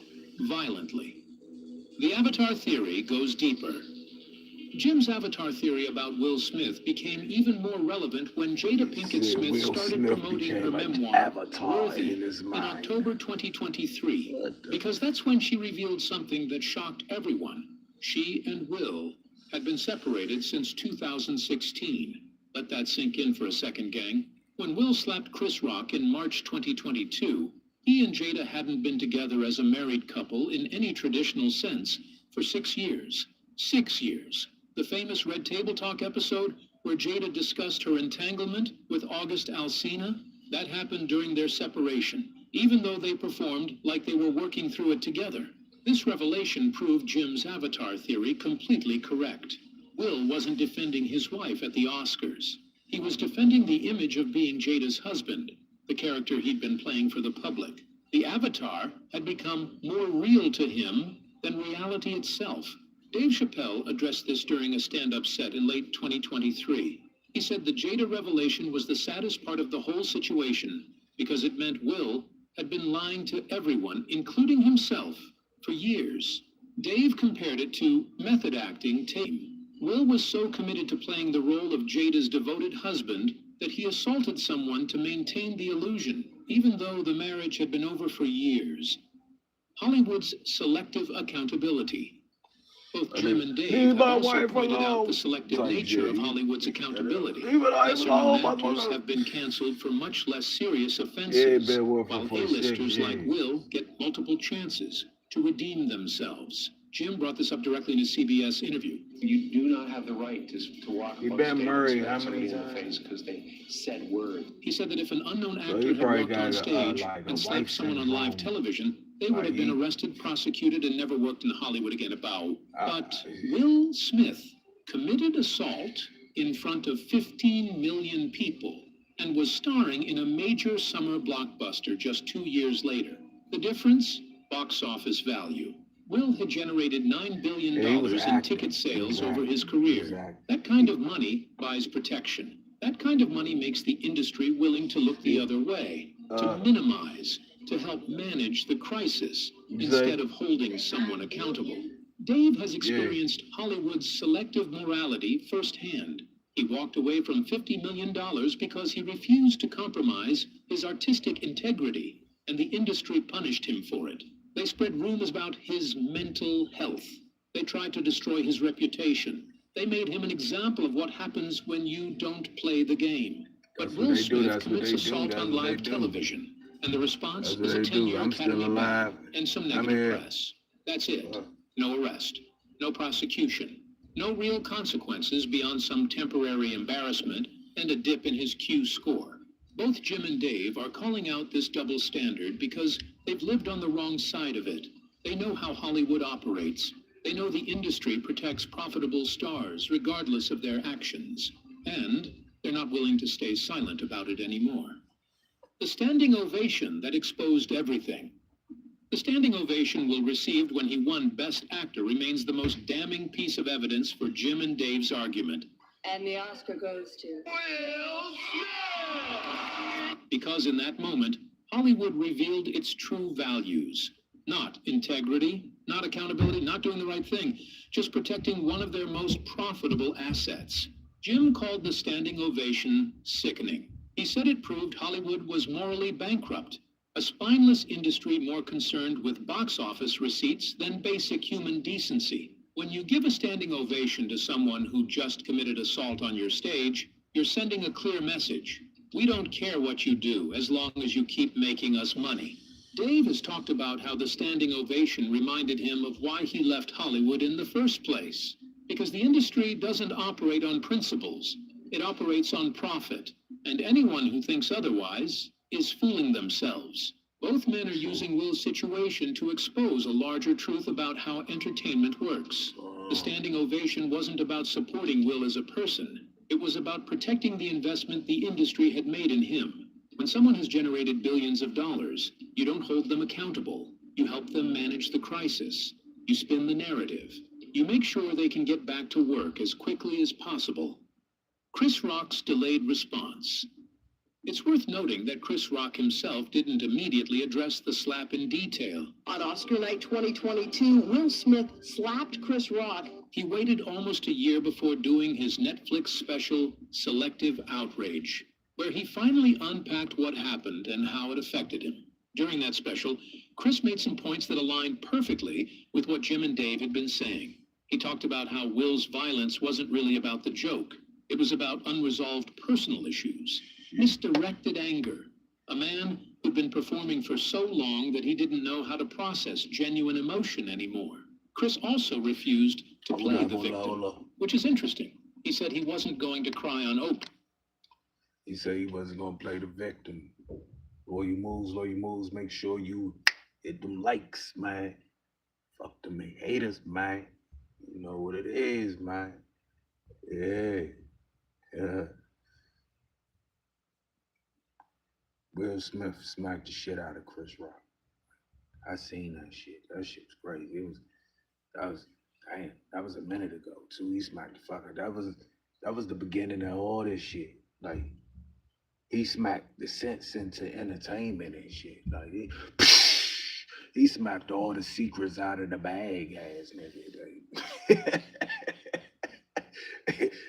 violently. The Avatar theory goes deeper. Jim's Avatar theory about Will Smith became even more relevant when Jada Pinkett Smith started promoting her memoir, Worthy, in October 2023, because that's when she revealed something that shocked everyone. She and Will had been separated since 2016. Let that sink in for a second, gang. When Will slapped Chris Rock in March 2022, he and Jada hadn't been together as a married couple in any traditional sense for 6 years. 6 years. The famous Red Table Talk episode where Jada discussed her entanglement with August Alsina, that happened during their separation, even though they performed like they were working through it together. This revelation proved Jim's Avatar theory completely correct. Will wasn't defending his wife at the Oscars. He was defending the image of being Jada's husband, the character he'd been playing for the public. The Avatar had become more real to him than reality itself. Dave Chappelle addressed this during a stand-up set in late 2023. He said the Jada revelation was the saddest part of the whole situation because it meant Will had been lying to everyone, including himself, for years. Dave compared it to method acting tape. Will was so committed to playing the role of Jada's devoted husband that he assaulted someone to maintain the illusion, even though the marriage had been over for years. Hollywood's selective accountability. Both Jim and Dave have also pointed out the selective nature of Hollywood's accountability. Lesser-known actors have been canceled for much less serious offenses, while A-listers like Will get multiple chances to redeem themselves. Jim brought this up directly in his CBS interview. You do not have the right to walk up on stage and smack somebody in the face because they said word. He said that if an unknown actor had walked on stage and slapped someone on live television, they would have been arrested, prosecuted, and never worked in Hollywood again. But Will Smith committed assault in front of 15 million people and was starring in a major summer blockbuster just 2 years later. The difference? Box office value. Will had generated $9 billion in ticket sales over his career. That kind of money buys protection. That kind of money makes the industry willing to look the other way, to minimize, to help manage the crisis, instead of holding someone accountable. Dave has experienced Hollywood's selective morality firsthand. He walked away from $50 million because he refused to compromise his artistic integrity, and the industry punished him for it. They spread rumors about his mental health. They tried to destroy his reputation. They made him an example of what happens when you don't play the game. But That's what Will they do. Smith That's what commits they do. assault That's on what they live do. television, and the response That's what is a they do. 10-year I'm still academy alive. ban and some I'm negative here. press. That's it. No arrest, no prosecution, no real consequences beyond some temporary embarrassment and a dip in his Q score. Both Jim and Dave are calling out this double standard because they've lived on the wrong side of it. They know how Hollywood operates. They know the industry protects profitable stars regardless of their actions. And they're not willing to stay silent about it anymore. The standing ovation that exposed everything. The standing ovation Will received when he won Best Actor remains the most damning piece of evidence for Jim and Dave's argument. And the Oscar goes to Will Smith! Because in that moment, Hollywood revealed its true values. Not integrity, not accountability, not doing the right thing, just protecting one of their most profitable assets. Jim called the standing ovation sickening. He said it proved Hollywood was morally bankrupt, a spineless industry more concerned with box office receipts than basic human decency. When you give a standing ovation to someone who just committed assault on your stage, you're sending a clear message. We don't care what you do as long as you keep making us money. Dave has talked about how the standing ovation reminded him of why he left Hollywood in the first place. Because the industry doesn't operate on principles. It operates on profit. And anyone who thinks otherwise is fooling themselves. Both men are using Will's situation to expose a larger truth about how entertainment works. The standing ovation wasn't about supporting Will as a person. It was about protecting the investment the industry had made in him. When someone has generated billions of dollars, you don't hold them accountable. You help them manage the crisis. You spin the narrative. You make sure they can get back to work as quickly as possible. Chris Rock's delayed response. It's worth noting that Chris Rock himself didn't immediately address the slap in detail. On Oscar night 2022, Will Smith slapped Chris Rock. He waited almost a year before doing his Netflix special, Selective Outrage, where he finally unpacked what happened and how it affected him. During that special, Chris made some points that aligned perfectly with what Jim and Dave had been saying. He talked about how Will's violence wasn't really about the joke. It was about unresolved personal issues, misdirected anger. A man who'd been performing for so long that he didn't know how to process genuine emotion anymore. Chris also refused to play the victim, which is interesting. He said he wasn't going to cry on Oprah. He said he wasn't gonna play the victim. Lawyer moves, make sure you hit them likes, man. Fuck them haters, man. You know what it is, man. Yeah. Will Smith smacked the shit out of Chris Rock. I seen that shit. That shit was crazy. That was a minute ago too. He smacked the fuck out. That was the beginning of all this shit. Like, he smacked the sense into entertainment and shit. Like, he smacked all the secrets out of the bag, ass nigga. Like.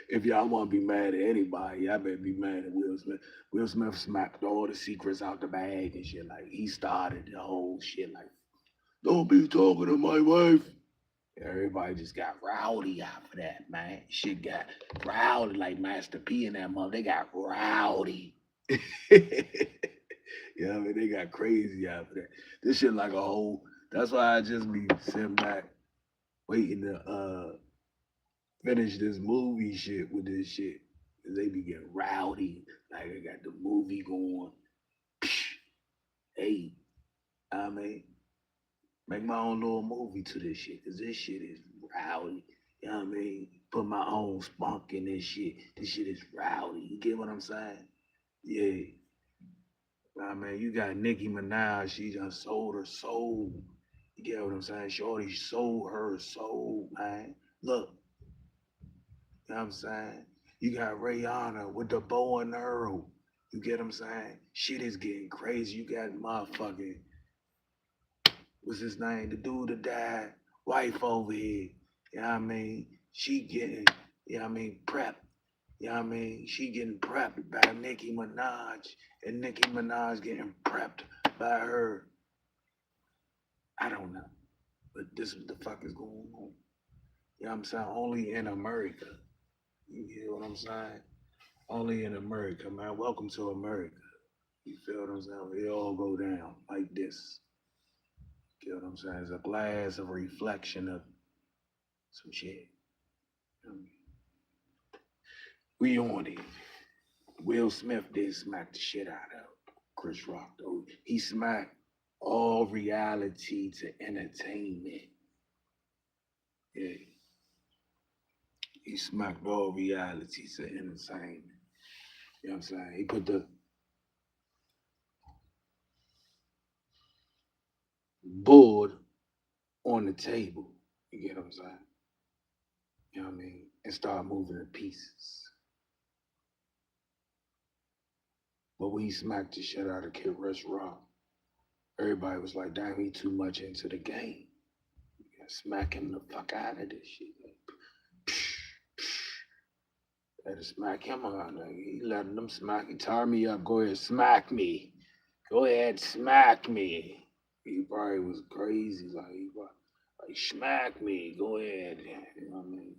If y'all want to be mad at anybody, y'all better be mad at Will Smith. Will Smith smacked all the secrets out the bag and shit. Like, he started the whole shit. Like, don't be talking to my wife. Everybody just got rowdy after that, man. Shit got rowdy like Master P and that mother. They got rowdy. You know what I mean? They got crazy after that. This shit like a whole. That's why I just be sitting back waiting to finish this movie shit with this shit. Cause they be getting rowdy. Like, they got the movie going. Hey, I mean, make my own little movie to this shit. Cause this shit is rowdy. You know what I mean? Put my own spunk in this shit. This shit is rowdy. You get what I'm saying? Yeah. I mean, you got Nicki Minaj. She done sold her soul. You get what I'm saying? Shorty sold her soul, man. Look. You know what I'm saying? You got Rihanna with the bow and arrow. You get what I'm saying? Shit is getting crazy. You got motherfucking, what's his name? The dude that died, wife over here. You know what I mean? She getting, you know what I mean, prepped. You know what I mean? She getting prepped by Nicki Minaj. And Nicki Minaj getting prepped by her. I don't know. But this is what the fuck is going on. You know what I'm saying? Only in America. You hear what I'm saying? Only in America, man. Welcome to America. You feel what I'm saying? It all go down like this. You know what I'm saying? It's a glass of reflection of some shit. You know what I mean? We on it. Will Smith did smack the shit out of Chris Rock, though. He smacked all reality to entertainment. Yeah. He smacked all reality to entertainment. You know what I'm saying? He put the board on the table. You get what I'm saying? You know what I mean? And start moving the pieces. But when he smacked the shit out of Kid Rush Rock, everybody was like, damn, he too much into the game. You gotta smack him the fuck out of this shit. Like, had to smack him out. Like, he letting them smack. He tar me up. Go ahead, smack me. Go ahead, smack me. He probably was crazy. Like, he probably, like, smack me. Go ahead. You know what I mean?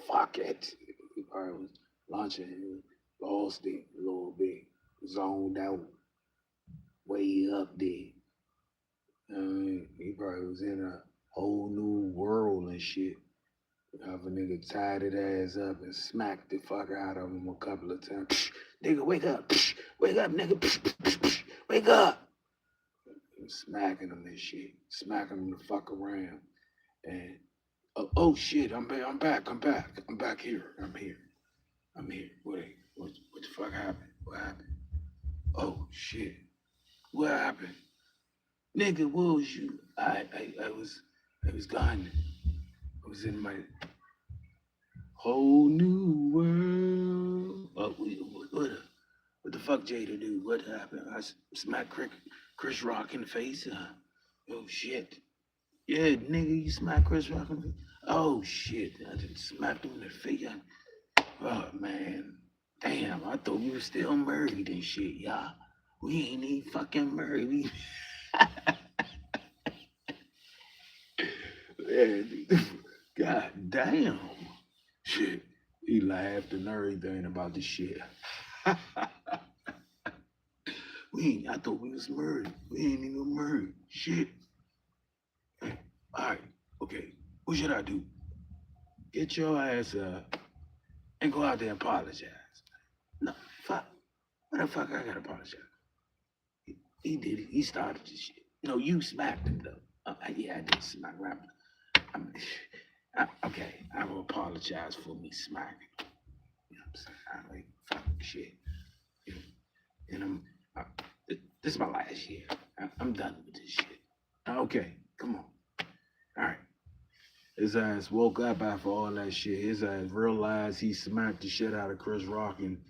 Fuck it. He probably was launching. He lost it a little bit. Zoned out. Way up there. You know what I mean? He probably was in a whole new world and shit. Have a nigga tied his ass up and smacked the fuck out of him a couple of times. Psh, nigga, wake up. Psh, wake up, nigga. Psh, psh, psh, wake up. And smacking him and shit. Smacking him the fuck around. And, oh shit, I'm back. I'm back. I'm back here. I'm here. Wait, what the fuck happened? What happened? Oh shit. What happened? Nigga, what was you? I was gone. I was in my whole new world. Oh, what the fuck Jada do? What happened? I smacked Chris Rock in the face. Oh shit. Yeah, nigga, you smacked Chris Rock in the face. Oh shit. I just smacked him in the face. Oh man. Damn, I thought we were still married and shit, y'all. We ain't even fucking married. God damn. Shit. He laughed and everything about the shit. I thought we was married. We ain't even married. Shit. Hey, all right, okay. What should I do? Get your ass up and go out there and apologize. No, fuck. What the fuck I gotta apologize? He did it. He started this shit. No, you smacked him though. Yeah, I did smack rap. Okay, I will apologize for me smacking. You know what I'm saying? I like fuck shit. You know, and this is my last year. I'm done with this shit. Okay, come on. All right. His ass woke up after all that shit. His ass realized he smacked the shit out of Chris Rock and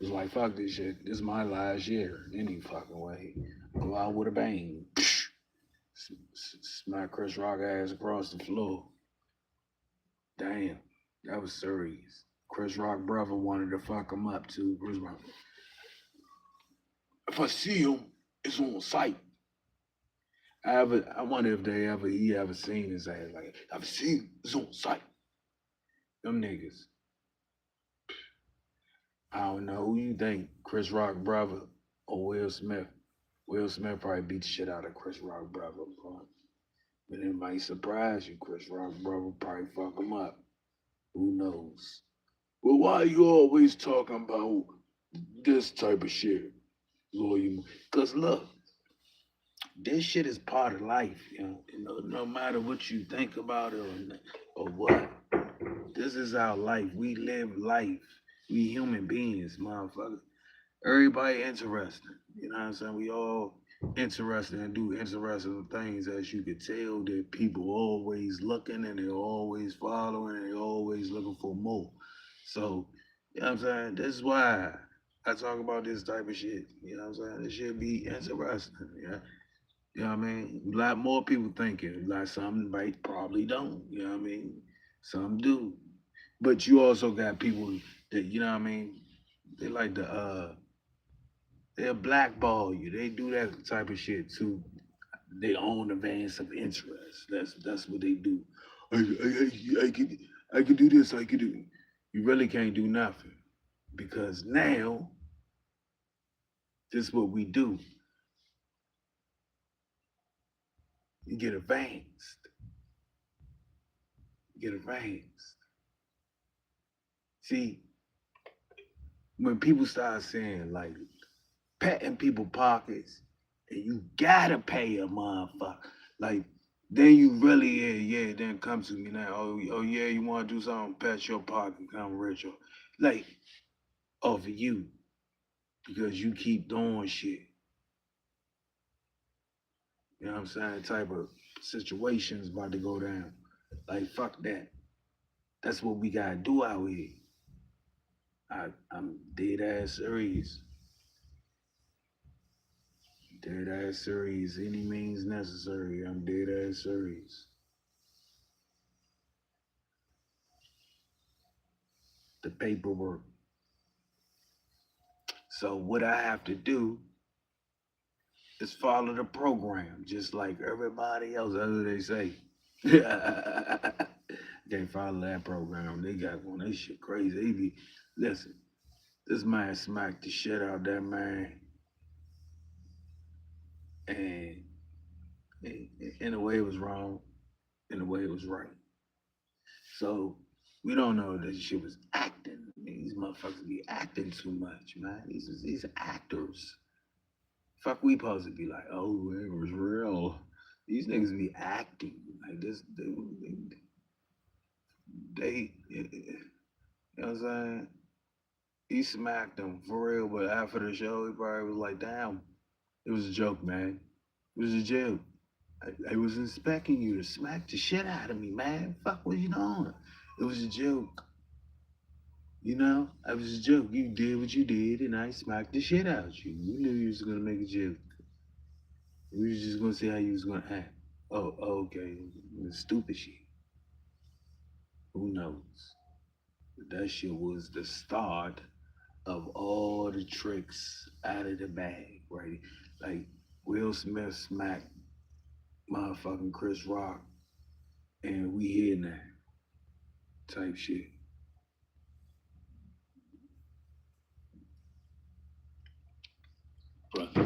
was like, fuck this shit. This is my last year. Any fucking way. Go out with a bang. Smack Chris Rock ass across the floor. Damn. That was serious. Chris Rock brother wanted to fuck him up too. Chris Rock. If I see him, it's on sight. I wonder if he ever seen his ass like I've seen it's on sight. Them niggas. I don't know who you think, Chris Rock brother or Will Smith. Will Smith probably beat the shit out of Chris Rock brother, but it might surprise you. Chris Rock brother probably fuck him up. Who knows? Well, why you always talking about this type of shit, lawyer? Cause look, this shit is part of life, you know. No matter what you think about it or what, this is our life. We live life. We human beings, motherfucker. Everybody interesting. You know what I'm saying? We all interested and do interesting things, as you could tell that people always looking and they're always following and they're always looking for more. So, you know what I'm saying? This is why I talk about this type of shit. You know what I'm saying? This should be interesting. Yeah. You know what I mean? A lot more people thinking. Like some might probably don't. You know what I mean? Some do. But you also got people that, you know what I mean? They like to they'll blackball you. They do that type of shit to their own advance of interest. That's what they do. I could do this, I could do. You really can't do nothing because now this is what we do. You get advanced. You get advanced. See, when people start saying like patting people pockets, and you gotta pay a motherfucker, like then you really then come to me now. Oh yeah, you want to do something? Pat your pocket, come rich, or like over you because you keep doing shit. You know what I'm saying? Type of situations about to go down. Like fuck that. That's what we gotta do out here. I'm dead ass serious. Dead ass serious. Any means necessary. I'm dead ass serious. The paperwork. So what I have to do is follow the program, just like everybody else. That's what they say. They follow that program. They got one. They shit crazy. They be listen. This man smacked the shit out of that man, and in a way it was wrong, in a way it was right. So we don't know that shit was acting. I mean, these motherfuckers be acting too much, man. These actors. Fuck, we supposed to be like, oh, it was real. These niggas be acting like this. You know what I'm saying? He smacked him for real, but after the show, he probably was like, damn, it was a joke, man. It was a joke. I was expecting you to smack the shit out of me, man. Fuck, what you doing? It was a joke. You know, it was a joke. You did what you did, and I smacked the shit out of you. You knew you was gonna make a joke. We was just gonna see how you was gonna act. Oh, okay. Stupid shit. Who knows? But that shit was the start of all the tricks out of the bag, right? Like Will Smith smacked motherfucking Chris Rock, and we here now, type shit.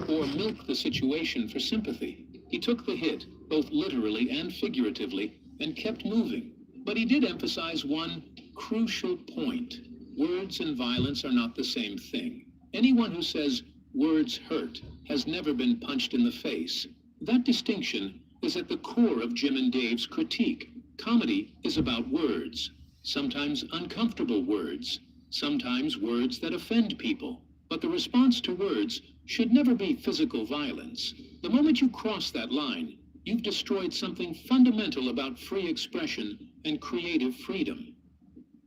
Or milk the situation for sympathy. He took the hit, both literally and figuratively, and kept moving. But he did emphasize one crucial point. Words and violence are not the same thing. Anyone who says words hurt has never been punched in the face. That distinction is at the core of Jim and Dave's critique. Comedy is about words, sometimes uncomfortable words, sometimes words that offend people. But the response to words should never be physical violence. The moment you cross that line, you've destroyed something fundamental about free expression and creative freedom.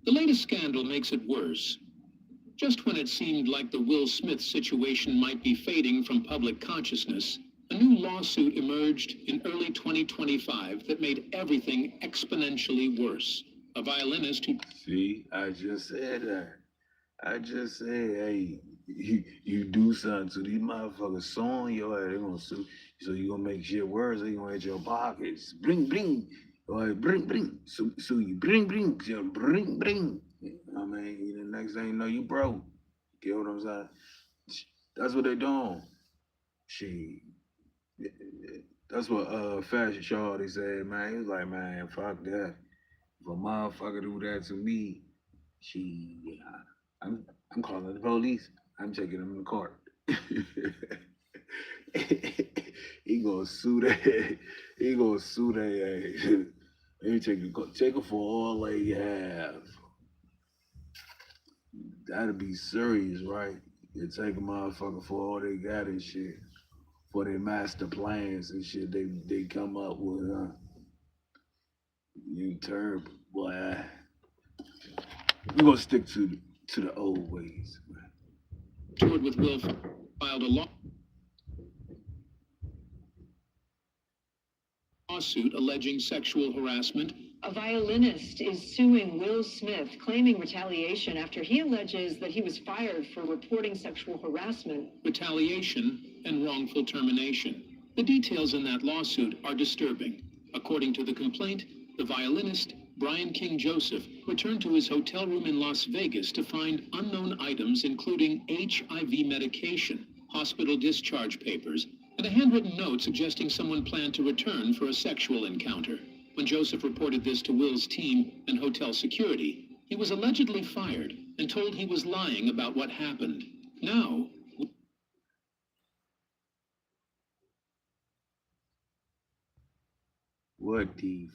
The latest scandal makes it worse. Just when it seemed like the Will Smith situation might be fading from public consciousness, a new lawsuit emerged in early 2025 that made everything exponentially worse. A violinist who... See, I just said that. I just said, hey, you do something to these motherfuckers sawing your head, they gonna sue. So you gonna make shit worse, they gonna hit your pockets. Bring, bring. Or bring. So you bring. So bring. I mean, the next thing you know, you broke. Get what I'm saying? That's what they doing. She. That's what Fashion Shawty said, man. He was like, man, fuck that. If a motherfucker do that to me, she, I'm calling the police. I'm taking him to court. He gonna sue that. He gonna sue that. He take her for all they have. That'll be serious, right? You take a motherfucker for all they got and shit, for their master plans and shit. They come up with, You terrible, boy. We're gonna stick to the old ways, man. toured with Will filed a lawsuit alleging sexual harassment. A violinist is suing Will Smith, claiming retaliation after he alleges that he was fired for reporting sexual harassment. Retaliation and wrongful termination. The details in that lawsuit are disturbing. According to the complaint, The violinist, Brian King Joseph, returned to his hotel room in Las Vegas to find unknown items including HIV medication, hospital discharge papers, and a handwritten note suggesting someone planned to return for a sexual encounter. When Joseph reported this to Will's team and hotel security, he was allegedly fired and told he was lying about what happened. Now, What the?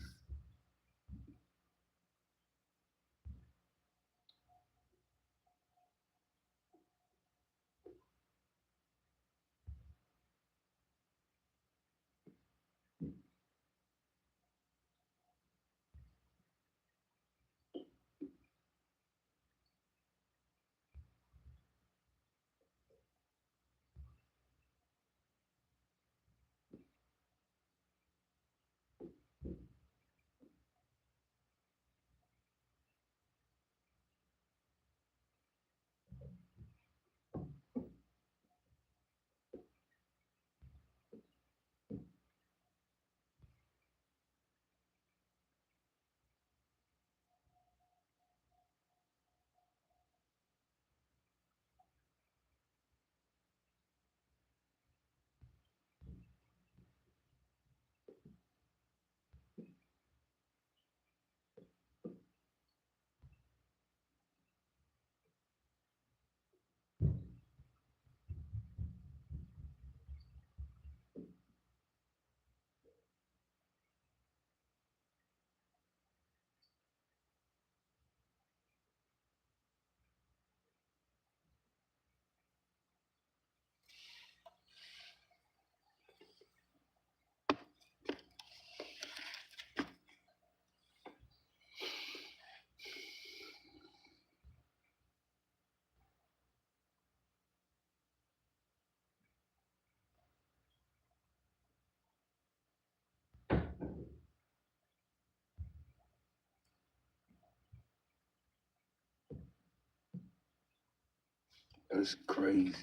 That's crazy.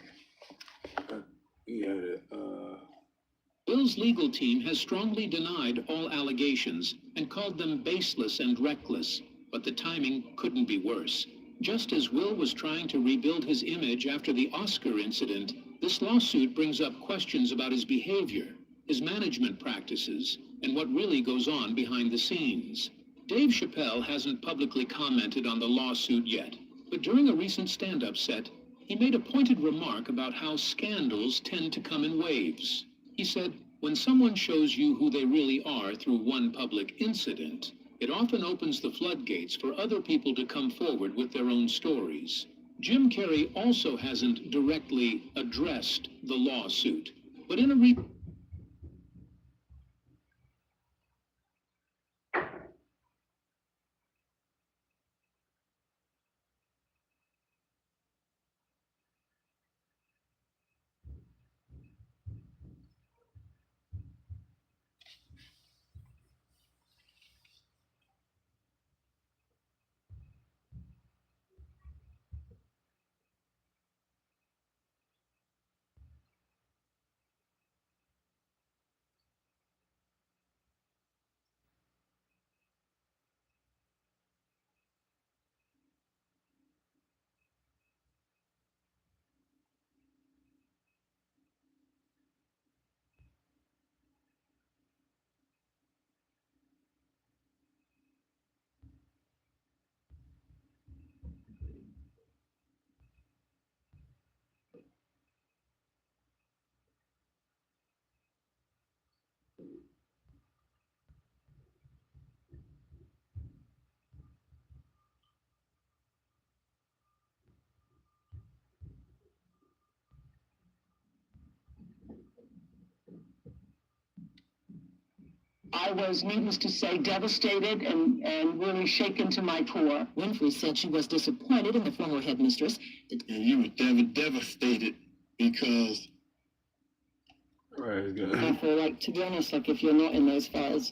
Will's legal team has strongly denied all allegations and called them baseless and reckless, but the timing couldn't be worse. Just as Will was trying to rebuild his image after the Oscar incident, this lawsuit brings up questions about his behavior, his management practices, and what really goes on behind the scenes. Dave Chappelle hasn't publicly commented on the lawsuit yet, but during a recent stand-up set, he made a pointed remark about how scandals tend to come in waves. He said, when someone shows you who they really are through one public incident, it often opens the floodgates for other people to come forward with their own stories. Jim Carrey also hasn't directly addressed the lawsuit, but in a I was, needless to say, devastated and really shaken to my core. Winfrey said she was disappointed in the former headmistress. And you were devastated because... I feel like, to be honest, like if you're not in those files,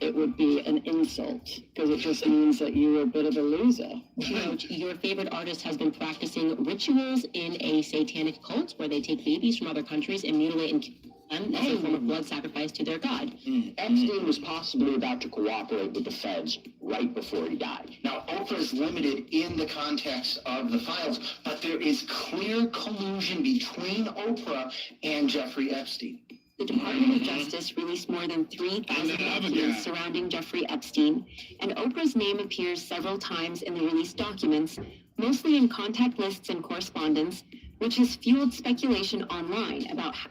it would be an insult because it just means that you were a bit of a loser. You know, your favorite artist has been practicing rituals in a satanic cult where they take babies from other countries and mutilate and and as a form of blood sacrifice to their god. Epstein was possibly about to cooperate with the feds right before he died. Now, Oprah's limited in the context of the files, but there is clear collusion between Oprah and Jeffrey Epstein. The Department of Justice released more than 3,000 documents surrounding Jeffrey Epstein, and Oprah's name appears several times in the released documents, mostly in contact lists and correspondence, which has fueled speculation online about how...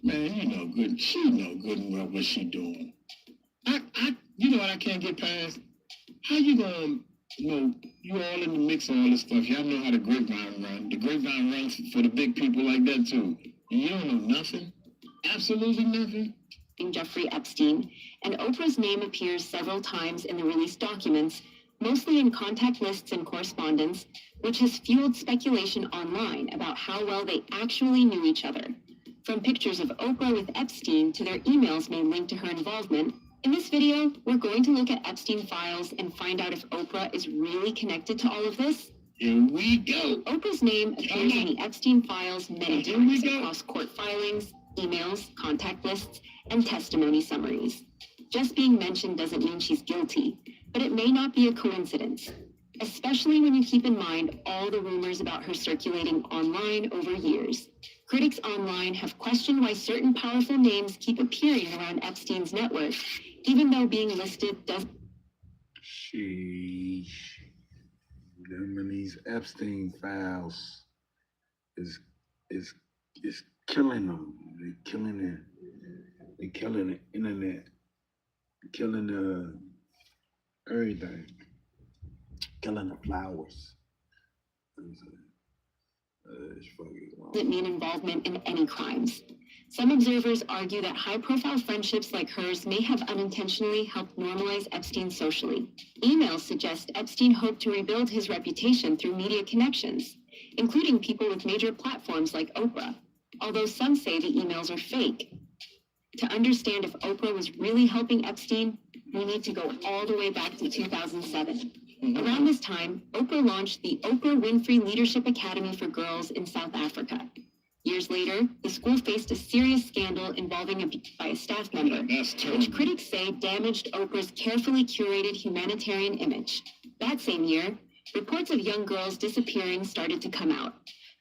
Man, you know good. She know good and well what she doing. You know what I can't get past? How you gonna, you all in the mix of all this stuff. Y'all know how the grapevine run. The grapevine runs for the big people like that too. And you don't know nothing? Absolutely nothing? Jeffrey Epstein, and Oprah's name appears several times in the released documents, mostly in contact lists and correspondence, which has fueled speculation online about how well they actually knew each other. From pictures of Oprah with Epstein to their emails made linked to her involvement, in this video, we're going to look at Epstein files and find out if Oprah is really connected to all of this. Here we go. Oprah's name appears in the Epstein files many times across court filings, emails, contact lists, and testimony summaries. Just being mentioned doesn't mean she's guilty, but it may not be a coincidence, especially when you keep in mind all the rumors about her circulating online over years. Critics online have questioned why certain powerful names keep appearing around Epstein's network, even though being listed doesn't... Sheesh. Them and these Epstein files is killing them. They're killing it. They're killing the internet. Killing the everything. Killing the flowers. Doesn't mean involvement in any crimes. Some observers argue that high-profile friendships like hers may have unintentionally helped normalize Epstein socially. Emails suggest Epstein hoped to rebuild his reputation through media connections, including people with major platforms like Oprah, although some say the emails are fake. To understand if Oprah was really helping Epstein, we need to go all the way back to 2007. Around this time, Oprah launched the Oprah Winfrey Leadership Academy for Girls in South Africa. Years later, the school faced a serious scandal involving abuse by a staff member, which critics say damaged Oprah's carefully curated humanitarian image. That same year, reports of young girls disappearing started to come out.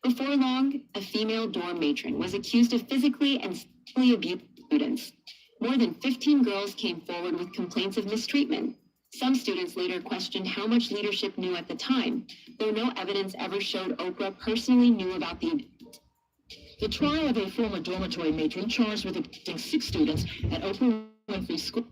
Before long, a female dorm matron was accused of physically and sexually abusing students. More than 15 girls came forward with complaints of mistreatment. Some students later questioned how much leadership knew at the time, though no evidence ever showed Oprah personally knew about the abuse. The trial of a former dormitory matron charged with abusing 6 students at Oprah Winfrey School.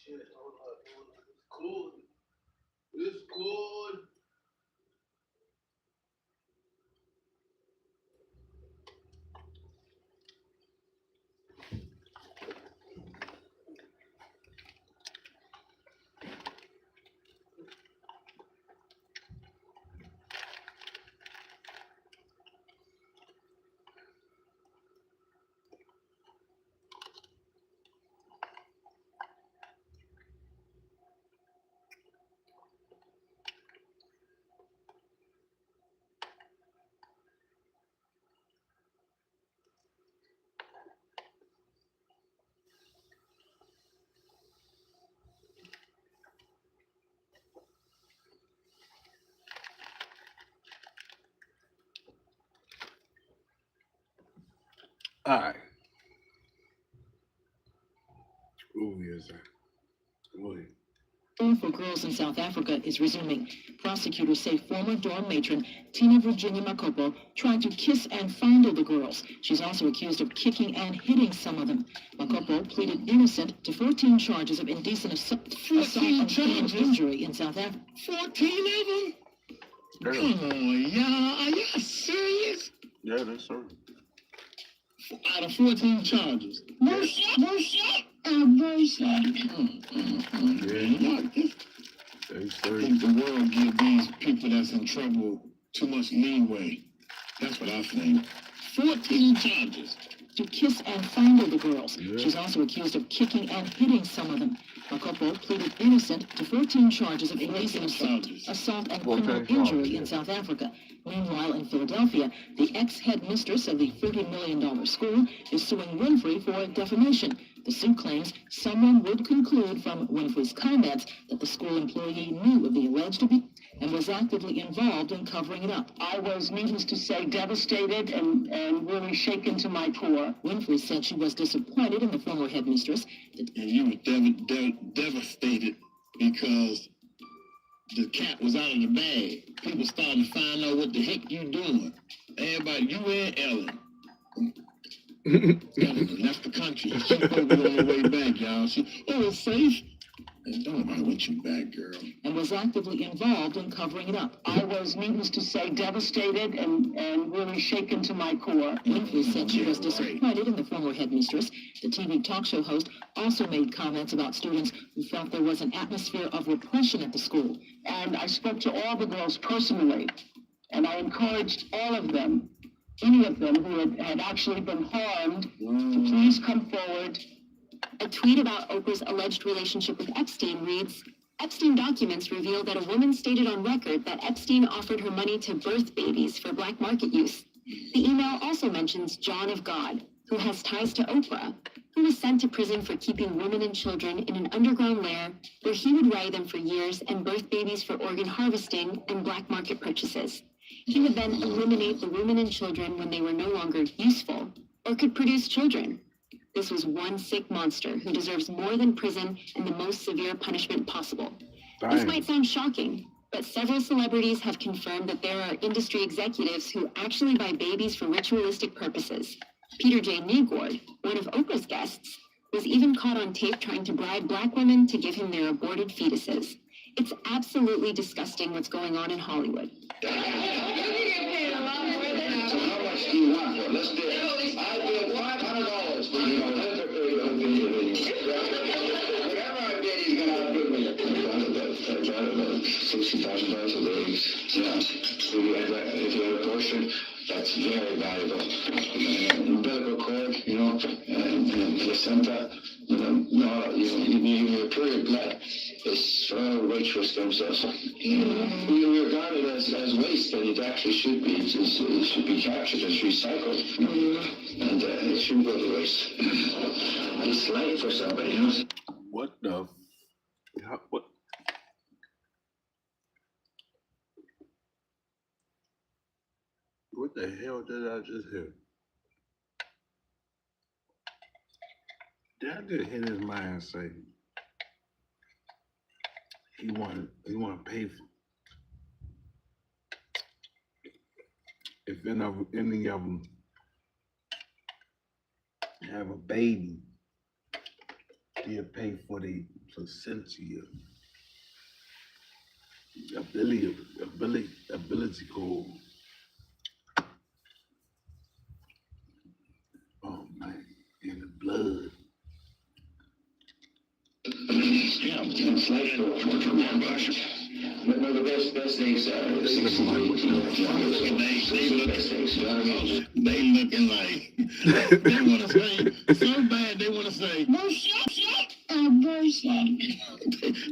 shit. Hold up. It's cool. It's cool. All right. Who is that? Go ahead. For girls in South Africa is resuming. Prosecutors say former dorm matron Tina Virginia Makopo tried to kiss and fondle the girls. She's also accused of kicking and hitting some of them. Makopo pleaded innocent to 14 charges of indecent assault and criminal injury in South Africa. 14 of them? Come on, y'all. Are y'all serious? Yeah, that's certain. Out of 14 charges. Bullshit. I think the world give these people that's in trouble too much leeway. That's what I think. 14 charges. To kiss and fondle the girls. Yeah. She's also accused of kicking and hitting some of them. Makopo pleaded innocent to 14 charges of indecent assault and criminal injury in South Africa. Meanwhile, in Philadelphia, the ex-headmistress of the $40 million school is suing Winfrey for defamation. The suit claims someone would conclude from Winfrey's comments that the school employee knew of the alleged abuse and was actively involved in covering it up. I was, needless to say, devastated and really shaken to my core. Winfrey said she was disappointed in the former headmistress. And you were devastated because the cat was out of the bag. People started to find out what the heck you doing. Everybody, you and Ellen. Ellen left the country. She's supposed to be on her way back, y'all. It's safe. And don't nobody want you back, girl. And was actively involved in covering it up. I was, needless to say, devastated and really shaken to my core. Winfrey said she was disappointed in the former headmistress. The TV talk show host also made comments about students who felt there was an atmosphere of repression at the school. And I spoke to all the girls personally, and I encouraged all of them, any of them who had actually been harmed, to please come forward. A tweet about Oprah's alleged relationship with Epstein reads, Epstein documents reveal that a woman stated on record that Epstein offered her money to birth babies for black market use. The email also mentions John of God, who has ties to Oprah, who was sent to prison for keeping women and children in an underground lair where he would ride them for years and birth babies for organ harvesting and black market purchases. He would then eliminate the women and children when they were no longer useful or could produce children. This was one sick monster who deserves more than prison and the most severe punishment possible. This might sound shocking, but several celebrities have confirmed that there are industry executives who actually buy babies for ritualistic purposes. Peter J. Newgord, one of Oprah's guests, was even caught on tape trying to bribe black women to give him their aborted fetuses. It's absolutely disgusting what's going on in Hollywood. So how much do you want for it? Let's do it. I bid $500 for you. Whatever I bid, he's going to outbid me. About $60,000 a day. Yeah. If you had a portion, that's very valuable. Umbilical cord, and placenta, your period blood is for ritual stem cells. You regard it as waste, and it actually should be. It should be captured as recycled, and it shouldn't go to waste. It's life for somebody else. What the? What? What the hell did I just hear? Did I just hit his mind and say he want to pay for if any of them have a baby He'll pay for the placentia. Ability code. Oh man, in the blood. Yeah, it's like but no, the best things are the 60s. They looking like they want to say so bad. They want to say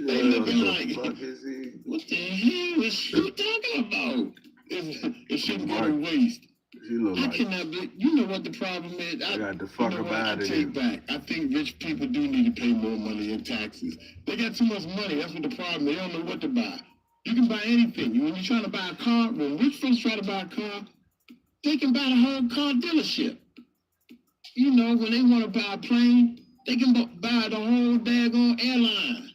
they looking like what the hell is she talking about? If she can go to waste. I cannot believe. You know what the problem is? I got the fuck about it. Take back. I think rich people do need to pay more money in taxes. They got too much money. That's what the problem. They don't know what to buy. You can buy anything. When you're trying to buy a car, when rich folks try to buy a car, they can buy the whole car dealership. You know, when they want to buy a plane, they can buy the whole daggone airline.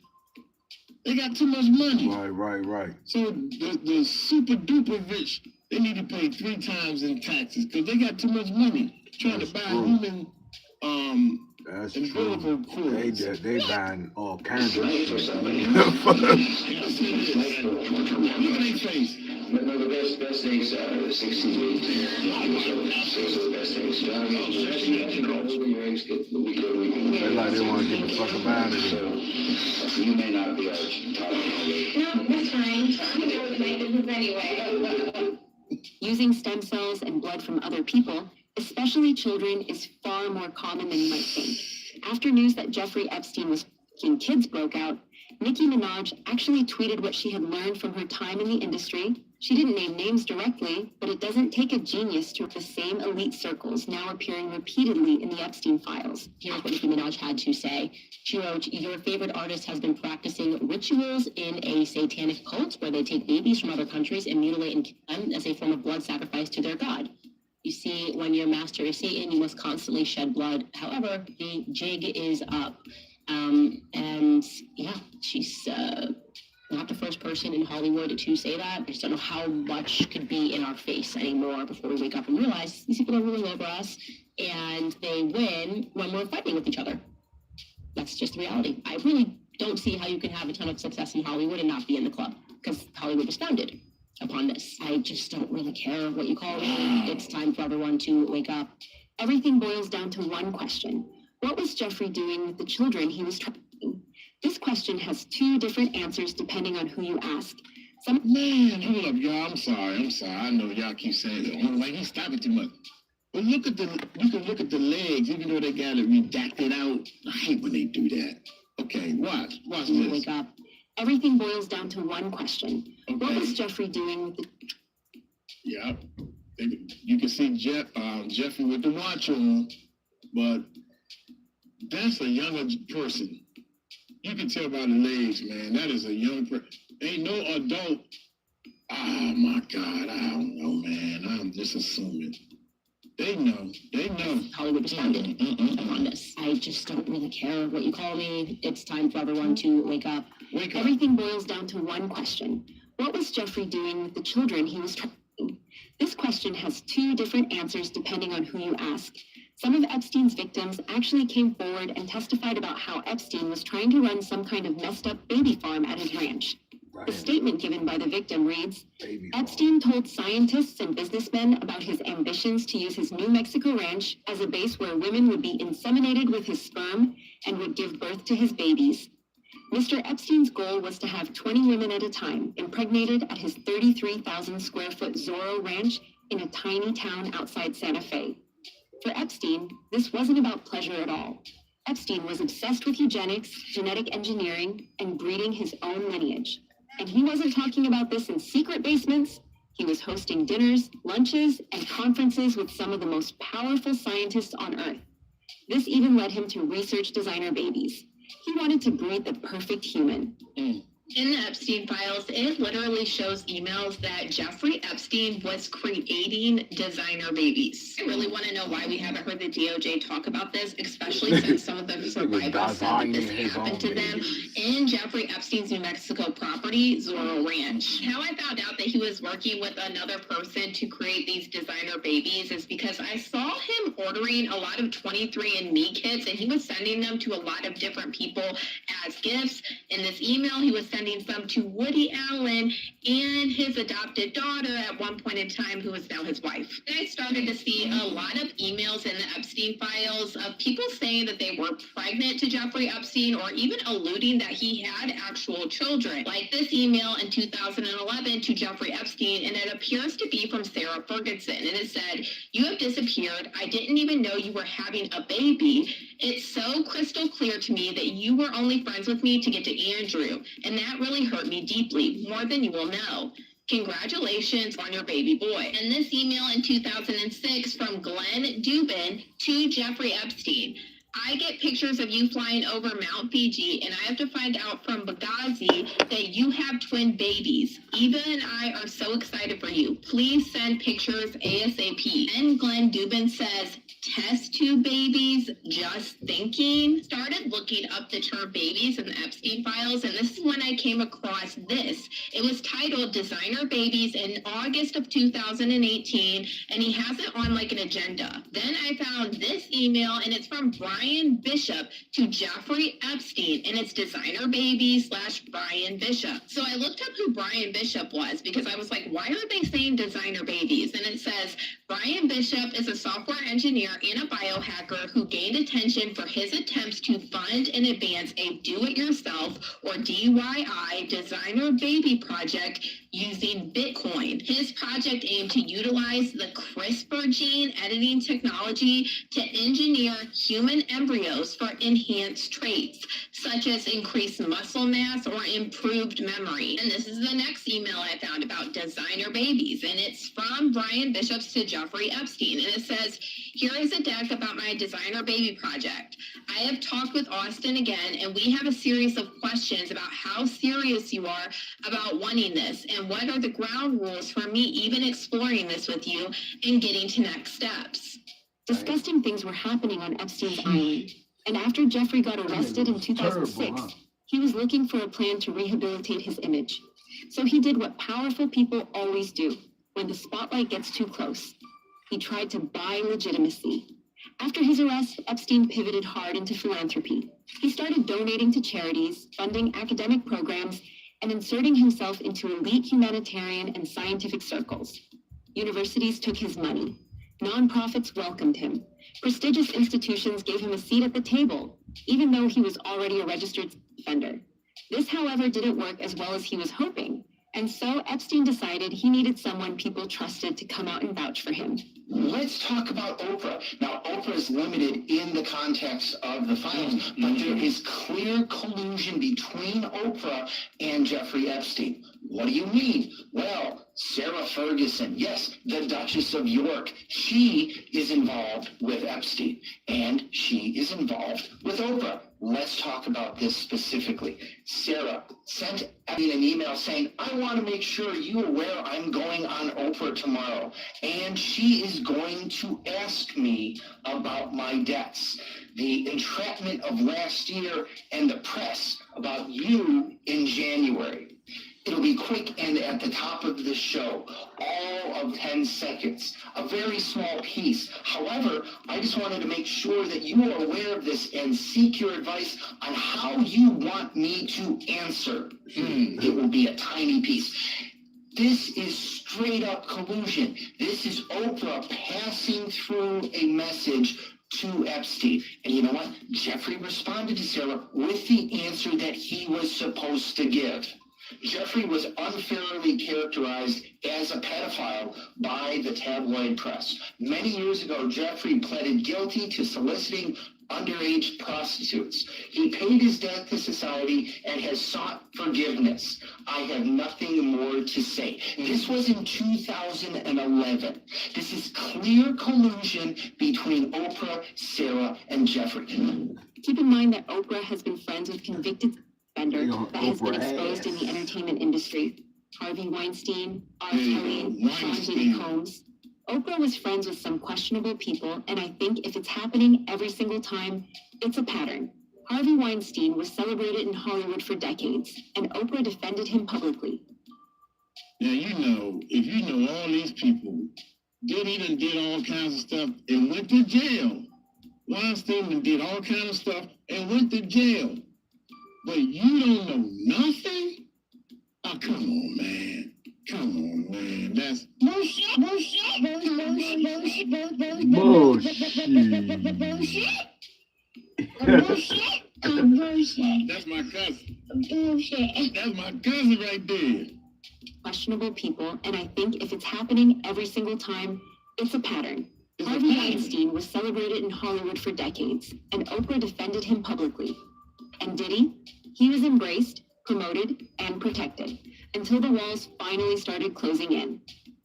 They got too much money. Right. So the super duper rich, they need to pay 3 times in taxes because they got too much money trying to buy human umbilical cords. They buying all kinds of shit. Look at their face. But no, the best things are the 60s. Those are the best things. They like they want to get the fuck about it. You may not be our top. No, that's fine. I'm going with my business anyway. Using stem cells and blood from other people, especially children, is far more common than you might think. After news that Jeffrey Epstein was f***ing kids broke out, Nicki Minaj actually tweeted what she had learned from her time in the industry. She didn't name names directly, but it doesn't take a genius to the same elite circles now appearing repeatedly in the Epstein files. Here's what Nicki Minaj had to say. She wrote, "Your favorite artist has been practicing rituals in a satanic cult where they take babies from other countries and mutilate and kill them as a form of blood sacrifice to their god. You see, when your master is Satan, you must constantly shed blood. However, the jig is up." And yeah, she's not the first person in Hollywood to say that. I just don't know how much could be in our face anymore before we wake up and realize these people are ruling over us, and they win when we're fighting with each other. That's just the reality. I really don't see how you can have a ton of success in Hollywood and not be in the club, because Hollywood was founded upon this. I just don't really care what you call me. It's time for everyone to wake up. Everything boils down to one question. What was Jeffrey doing with the children he was trafficking? This question has 2 different answers depending on who you ask. Man, hold up, y'all. I'm sorry. I know y'all keep saying it. Oh, like, he's stopping too much. But you can look at the legs, even though they got it redacted out. I hate when they do that. Okay, watch this. Wake up. Everything boils down to one question. Okay. What was Jeffrey doing with the... Yeah. You can see Jeffrey with the watch on, but that's a younger person. You can tell by the legs, man. That is a young person. Ain't no adult. Oh, my God. I don't know, man. I'm just assuming. They know. Hollywood was founded upon this. I just don't really care what you call me. It's time for everyone to wake up. Everything boils down to one question. What was Jeffrey doing with the children he was trafficking? This question has 2 different answers depending on who you ask. Some of Epstein's victims actually came forward and testified about how Epstein was trying to run some kind of messed up baby farm at his ranch. The statement given by the victim reads, Epstein told scientists and businessmen about his ambitions to use his New Mexico ranch as a base where women would be inseminated with his sperm and would give birth to his babies. Mr. Epstein's goal was to have 20 women at a time impregnated at his 33,000 square foot Zorro ranch in a tiny town outside Santa Fe. For Epstein, this wasn't about pleasure at all. Epstein was obsessed with eugenics, genetic engineering, and breeding his own lineage. And he wasn't talking about this in secret basements. He was hosting dinners, lunches, and conferences with some of the most powerful scientists on Earth. This even led him to research designer babies. He wanted to breed the perfect human. In the Epstein files, it literally shows emails that Jeffrey Epstein was creating designer babies. I really want to know why we haven't heard the DOJ talk about this, especially since some of the survivors said that this happened to them in Jeffrey Epstein's New Mexico property, Zorro Ranch. How I found out that he was working with another person to create these designer babies is because I saw him ordering a lot of 23andMe kits, and he was sending them to a lot of different people as gifts. In this email, he was sending some to Woody Allen and his adopted daughter at one point in time, who is now his wife. I started to see a lot of emails in the Epstein files of people saying that they were pregnant to Jeffrey Epstein, or even alluding that he had actual children. Like this email in 2011 to Jeffrey Epstein, and it appears to be from Sarah Ferguson. And it said, "You have disappeared. I didn't even know you were having a baby. It's so crystal clear to me that you were only friends with me to get to Andrew. And that really hurt me deeply, more than you will know. Congratulations on your baby boy." And this email in 2006 from Glenn Dubin to Jeffrey Epstein. "I get pictures of you flying over Mount Fiji, and I have to find out from Benghazi that you have twin babies. Eva and I are so excited for you. Please send pictures ASAP." And Glenn Dubin says, "Test tube babies, just thinking." Started looking up the term babies in the Epstein files, and this is when I came across this. It was titled "Designer Babies" in August of 2018, and he has it on like an agenda. Then I found this email, and it's from Brian Bishop to Jeffrey Epstein, and it's "Designer Babies / Brian Bishop." So I looked up who Brian Bishop was, because I was like, why are they saying designer babies? And it says, Brian Bishop is a software engineer and a biohacker who gained attention for his attempts to fund and advance a do-it-yourself, or DIY, designer baby project using Bitcoin. His project aimed to utilize the CRISPR gene editing technology to engineer human embryos for enhanced traits, such as increased muscle mass or improved memory. And this is the next email I found about designer babies, and it's from Brian Bishop to Jeffrey Epstein, and it says, "Here is a deck about my designer baby project. I have talked with Austin again, and we have a series of questions about how serious you are about wanting this, and what are the ground rules for me even exploring this with you and getting to next steps." Disgusting things were happening on Epstein's island, and after Jeffrey got arrested in 2006, he was looking for a plan to rehabilitate his image. So he did what powerful people always do when the spotlight gets too close. He tried to buy legitimacy. After his arrest, Epstein pivoted hard into philanthropy. He started donating to charities, funding academic programs, and inserting himself into elite humanitarian and scientific circles. Universities took his money. Nonprofits welcomed him. Prestigious institutions gave him a seat at the table, even though he was already a registered offender. This, however, didn't work as well as he was hoping, and so Epstein decided he needed someone people trusted to come out and vouch for him. Let's talk about Oprah. Now, Oprah is limited in the context of the files, but there is clear collusion between Oprah and Jeffrey Epstein. What do you mean? Well, Sarah Ferguson, yes, the Duchess of York, she is involved with Epstein, and she is involved with Oprah. Let's talk about this specifically. Sarah sent Epstein an email saying, "I want to make sure you're aware I'm going on Oprah tomorrow, and she is going to ask me about my debts, the entrapment of last year, and the press about you in January." It'll be quick and at the top of the show, all of 10 seconds, a very small piece. However, I just wanted to make sure that you are aware of this and seek your advice on how you want me to answer. It will be a tiny piece. This is straight up collusion. This is Oprah passing through a message to Epstein. And you know what? Jeffrey responded to Sarah with the answer that he was supposed to give. Jeffrey was unfairly characterized as a pedophile by the tabloid press. Many years ago, Jeffrey pleaded guilty to soliciting underage prostitutes. He paid his debt to society and has sought forgiveness. I have nothing more to say. This was in 2011. This is clear collusion between Oprah, Sarah, and Jeffrey. Keep in mind that Oprah has been friends with convicted offender that has been exposed in the entertainment industry. Harvey Weinstein, R. Kelly, Sean Diddy Combs. Oprah was friends with some questionable people, and I think if it's happening every single time, it's a pattern. Harvey Weinstein was celebrated in Hollywood for decades, and Oprah defended him publicly. Now, if you know all these people, Diddy done did all kinds of stuff and went to jail. Weinstein done did all kinds of stuff and went to jail. But you don't know nothing? Oh, come on, man. Come on, man. That's bullshit. That's my cousin. That's my cousin right there. Questionable people, and I think if it's happening every single time, it's a pattern. Harvey Weinstein was celebrated in Hollywood for decades, and Oprah defended him publicly. And Diddy? He was embraced, promoted, and protected, until the walls finally started closing in.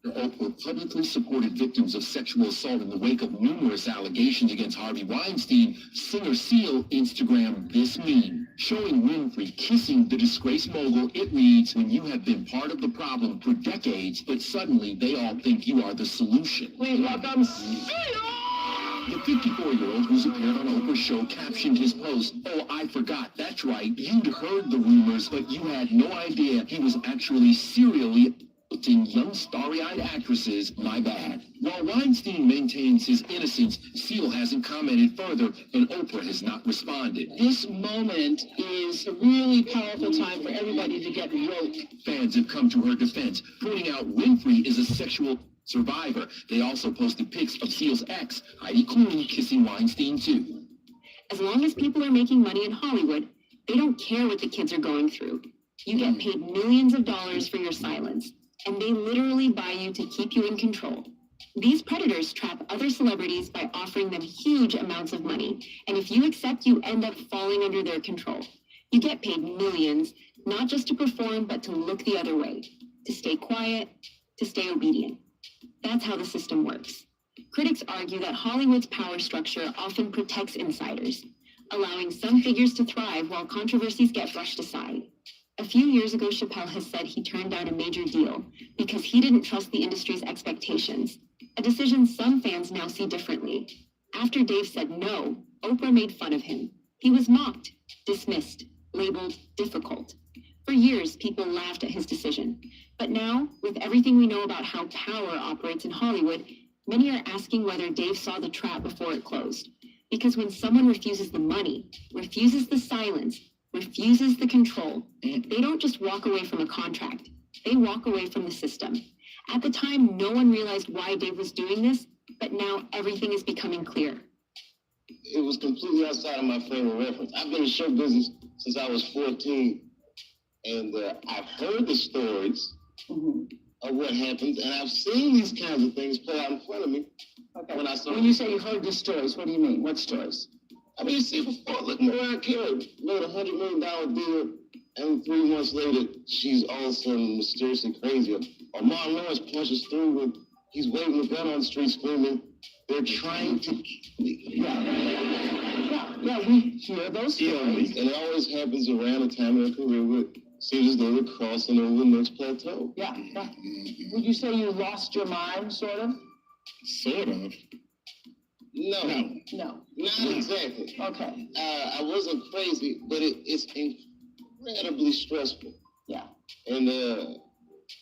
Oprah publicly supported victims of sexual assault in the wake of numerous allegations against Harvey Weinstein. Singer Seal Instagrammed this meme, showing Winfrey kissing the disgraced mogul. It reads, when you have been part of the problem for decades, but suddenly they all think you are the solution. Please welcome Seal! The 54-year-old who's appeared on Oprah's show captioned his post, "Oh, I forgot, that's right, you'd heard the rumors, but you had no idea he was actually serially assaulting young starry-eyed actresses, my bad." While Weinstein maintains his innocence, Seal hasn't commented further, and Oprah has not responded. This moment is a really powerful time for everybody to get woke. Fans have come to her defense, pointing out Winfrey is a sexual survivor. They also posted pics of Seal's ex, Heidi Klum, kissing Weinstein too. As long as people are making money in Hollywood, they don't care what the kids are going through. You get paid millions of dollars for your silence, and they literally buy you to keep you in control. These predators trap other celebrities by offering them huge amounts of money, and if you accept, you end up falling under their control. You get paid millions, not just to perform, but to look the other way, to stay quiet, to stay obedient. That's how the system works. Critics argue that Hollywood's power structure often protects insiders, allowing some figures to thrive while controversies get brushed aside. A few years ago, Chappelle has said he turned down a major deal because he didn't trust the industry's expectations, a decision some fans now see differently. After Dave said no, Oprah made fun of him. He was mocked, dismissed, labeled difficult. For years, people laughed at his decision. But now, with everything we know about how power operates in Hollywood, many are asking whether Dave saw the trap before it closed. Because when someone refuses the money, refuses the silence, refuses the control, they don't just walk away from a contract. They walk away from the system. At the time, no one realized why Dave was doing this, but now everything is becoming clear. It was completely outside of my frame of reference. I've been in show business since I was 14, and I've heard the stories of what happens, and I've seen these kinds of things play out in front of me. Okay. When you say you heard the stories, what do you mean? What stories? I mean, you see before, look, Mariah Carey made a $100 million deal, and 3 months later, she's all of a sudden mysteriously crazy. Or Martin Lawrence punches through when he's waving a gun on the street screaming, they're trying to kill me. Yeah, we hear those stories. And it always happens around the time of their career where it seems as though they're crossing over the next plateau. Yeah. Would you say you lost your mind, sort of? Sort of. No. Not exactly. Okay. I wasn't crazy, but it's incredibly stressful. Yeah. And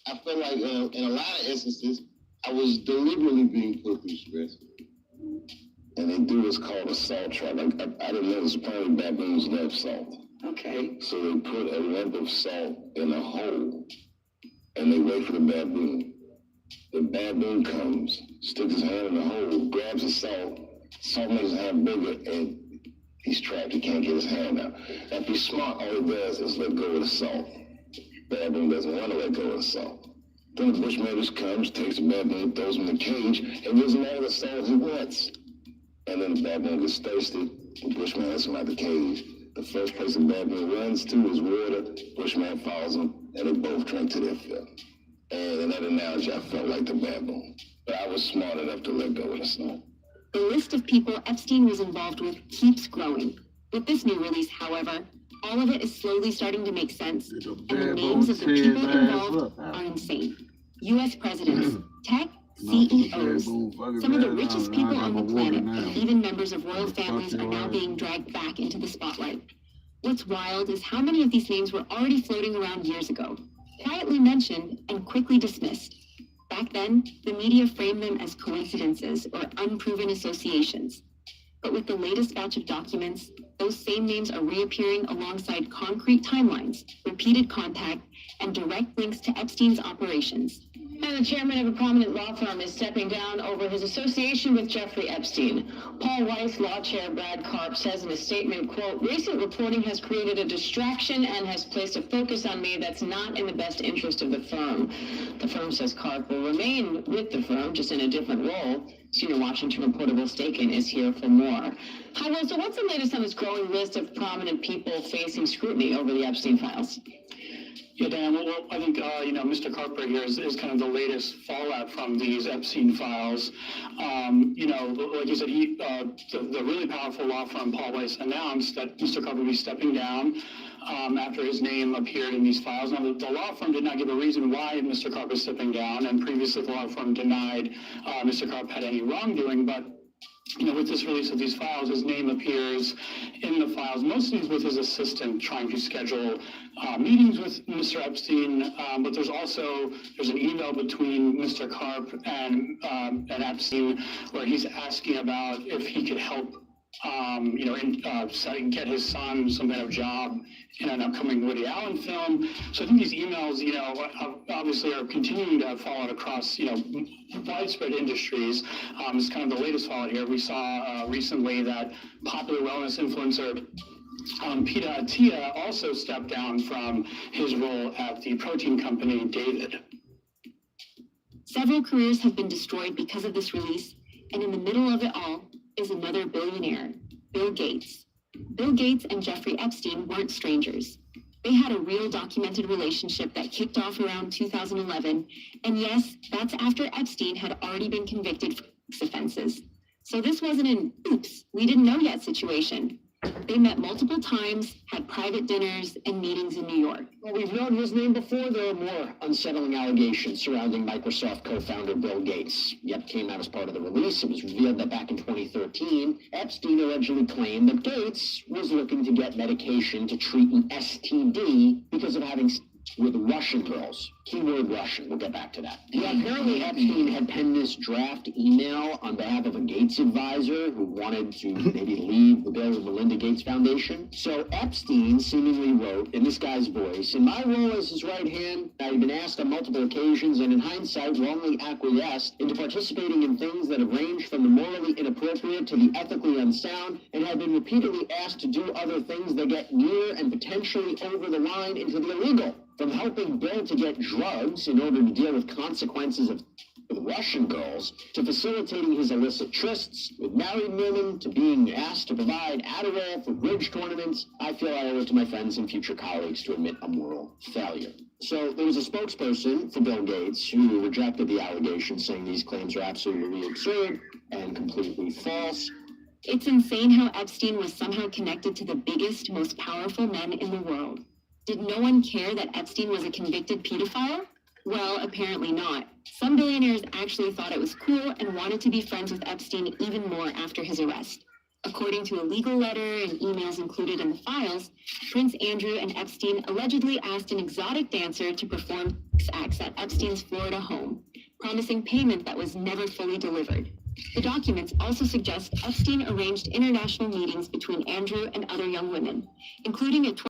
I felt like in a lot of instances, I was deliberately being put through stress. And they do what's called a salt trap. I didn't know this, apparently baboons love salt. Okay. So they put a lump of salt in a hole, and they wait for the baboon. The baboon comes, sticks his hand in the hole, grabs the salt makes his hand bigger, and he's trapped. He can't get his hand out. Now, if he's smart, all he does is let go of the salt. The baboon doesn't want to let go of the salt. Then the bushman just comes, takes the baboon, throws him in the cage, and gives him all the salt he wants. And then the baboon gets thirsty, the bushman lets him out the cage. The first place the baboon runs to is water, bushman follows him, and they both drink to their fill. And in that analogy, I felt like the baboon. But I was smart enough to let go of the salt. The list of people Epstein was involved with keeps growing. With this new release, however, all of it is slowly starting to make sense, and the names of the people involved are insane. U.S. presidents, tech CEOs, some of the richest people on the planet, and even members of royal families are now being dragged back into the spotlight. What's wild is how many of these names were already floating around years ago, quietly mentioned and quickly dismissed. Back then, the media framed them as coincidences or unproven associations. But with the latest batch of documents, those same names are reappearing alongside concrete timelines, repeated contact, and direct links to Epstein's operations. And the chairman of a prominent law firm is stepping down over his association with Jeffrey Epstein. Paul Weiss law chair Brad Karp says in a statement, quote, "Recent reporting has created a distraction and has placed a focus on me that's not in the best interest of the firm." The firm says Karp will remain with the firm, just in a different role. Senior Washington reporter Will Staken is here for more. Hi, Will. So what's the latest on this growing list of prominent people facing scrutiny over the Epstein files? Yeah, Dan, well, I think, Mr. Carper here is kind of the latest fallout from these Epstein files. Like you said, the really powerful law firm, Paul Weiss, announced that Mr. Carper would be stepping down after his name appeared in these files. Now, the law firm did not give a reason why Mr. Carper is stepping down, and previously the law firm denied Mr. Carper had any wrongdoing, but with this release of these files, his name appears in the files, mostly with his assistant trying to schedule meetings with Mr. Epstein. But there's an email between Mr. Karp and Epstein where he's asking about if he could help get his son some kind of job in an upcoming Woody Allen film. So I think these emails, obviously are continuing to have fallout across, widespread industries. It's kind of the latest fallout here. We saw recently that popular wellness influencer Peter Attia also stepped down from his role at the protein company David. Several careers have been destroyed because of this release, and in the middle of it all is another billionaire, Bill Gates. Bill Gates and Jeffrey Epstein weren't strangers. They had a real documented relationship that kicked off around 2011, and yes, that's after Epstein had already been convicted for sex offenses. So this wasn't an oops, we didn't know yet situation. They met multiple times, had private dinners and meetings in New York. Well, we've known his name before. There are more unsettling allegations surrounding Microsoft co-founder Bill Gates. Yet came out as part of the release. It was revealed that back in 2013, Epstein allegedly claimed that Gates was looking to get medication to treat an STD because of having sex with Russian girls. Keyword Russian. We'll get back to that. Yeah, apparently Epstein had penned this draft email on behalf of a Gates advisor who wanted to maybe leave the Bill and Melinda Gates Foundation. So Epstein seemingly wrote in this guy's voice, "In my role as his right hand, I've been asked on multiple occasions and in hindsight wrongly acquiesced into participating in things that have ranged from the morally inappropriate to the ethically unsound and have been repeatedly asked to do other things that get near and potentially over the line into the illegal. From helping Bill to get drugs in order to deal with consequences of Russian girls, to facilitating his illicit trysts with married women, to being asked to provide Adderall for bridge tournaments, I feel I owe it to my friends and future colleagues to admit a moral failure." So there was a spokesperson for Bill Gates who rejected the allegations, saying these claims are absolutely absurd and completely false. It's insane how Epstein was somehow connected to the biggest, most powerful men in the world. Did no one care that Epstein was a convicted pedophile? Well, apparently not. Some billionaires actually thought it was cool and wanted to be friends with Epstein even more after his arrest. According to a legal letter and emails included in the files, Prince Andrew and Epstein allegedly asked an exotic dancer to perform sex acts at Epstein's Florida home, promising payment that was never fully delivered. The documents also suggest Epstein arranged international meetings between Andrew and other young women, including a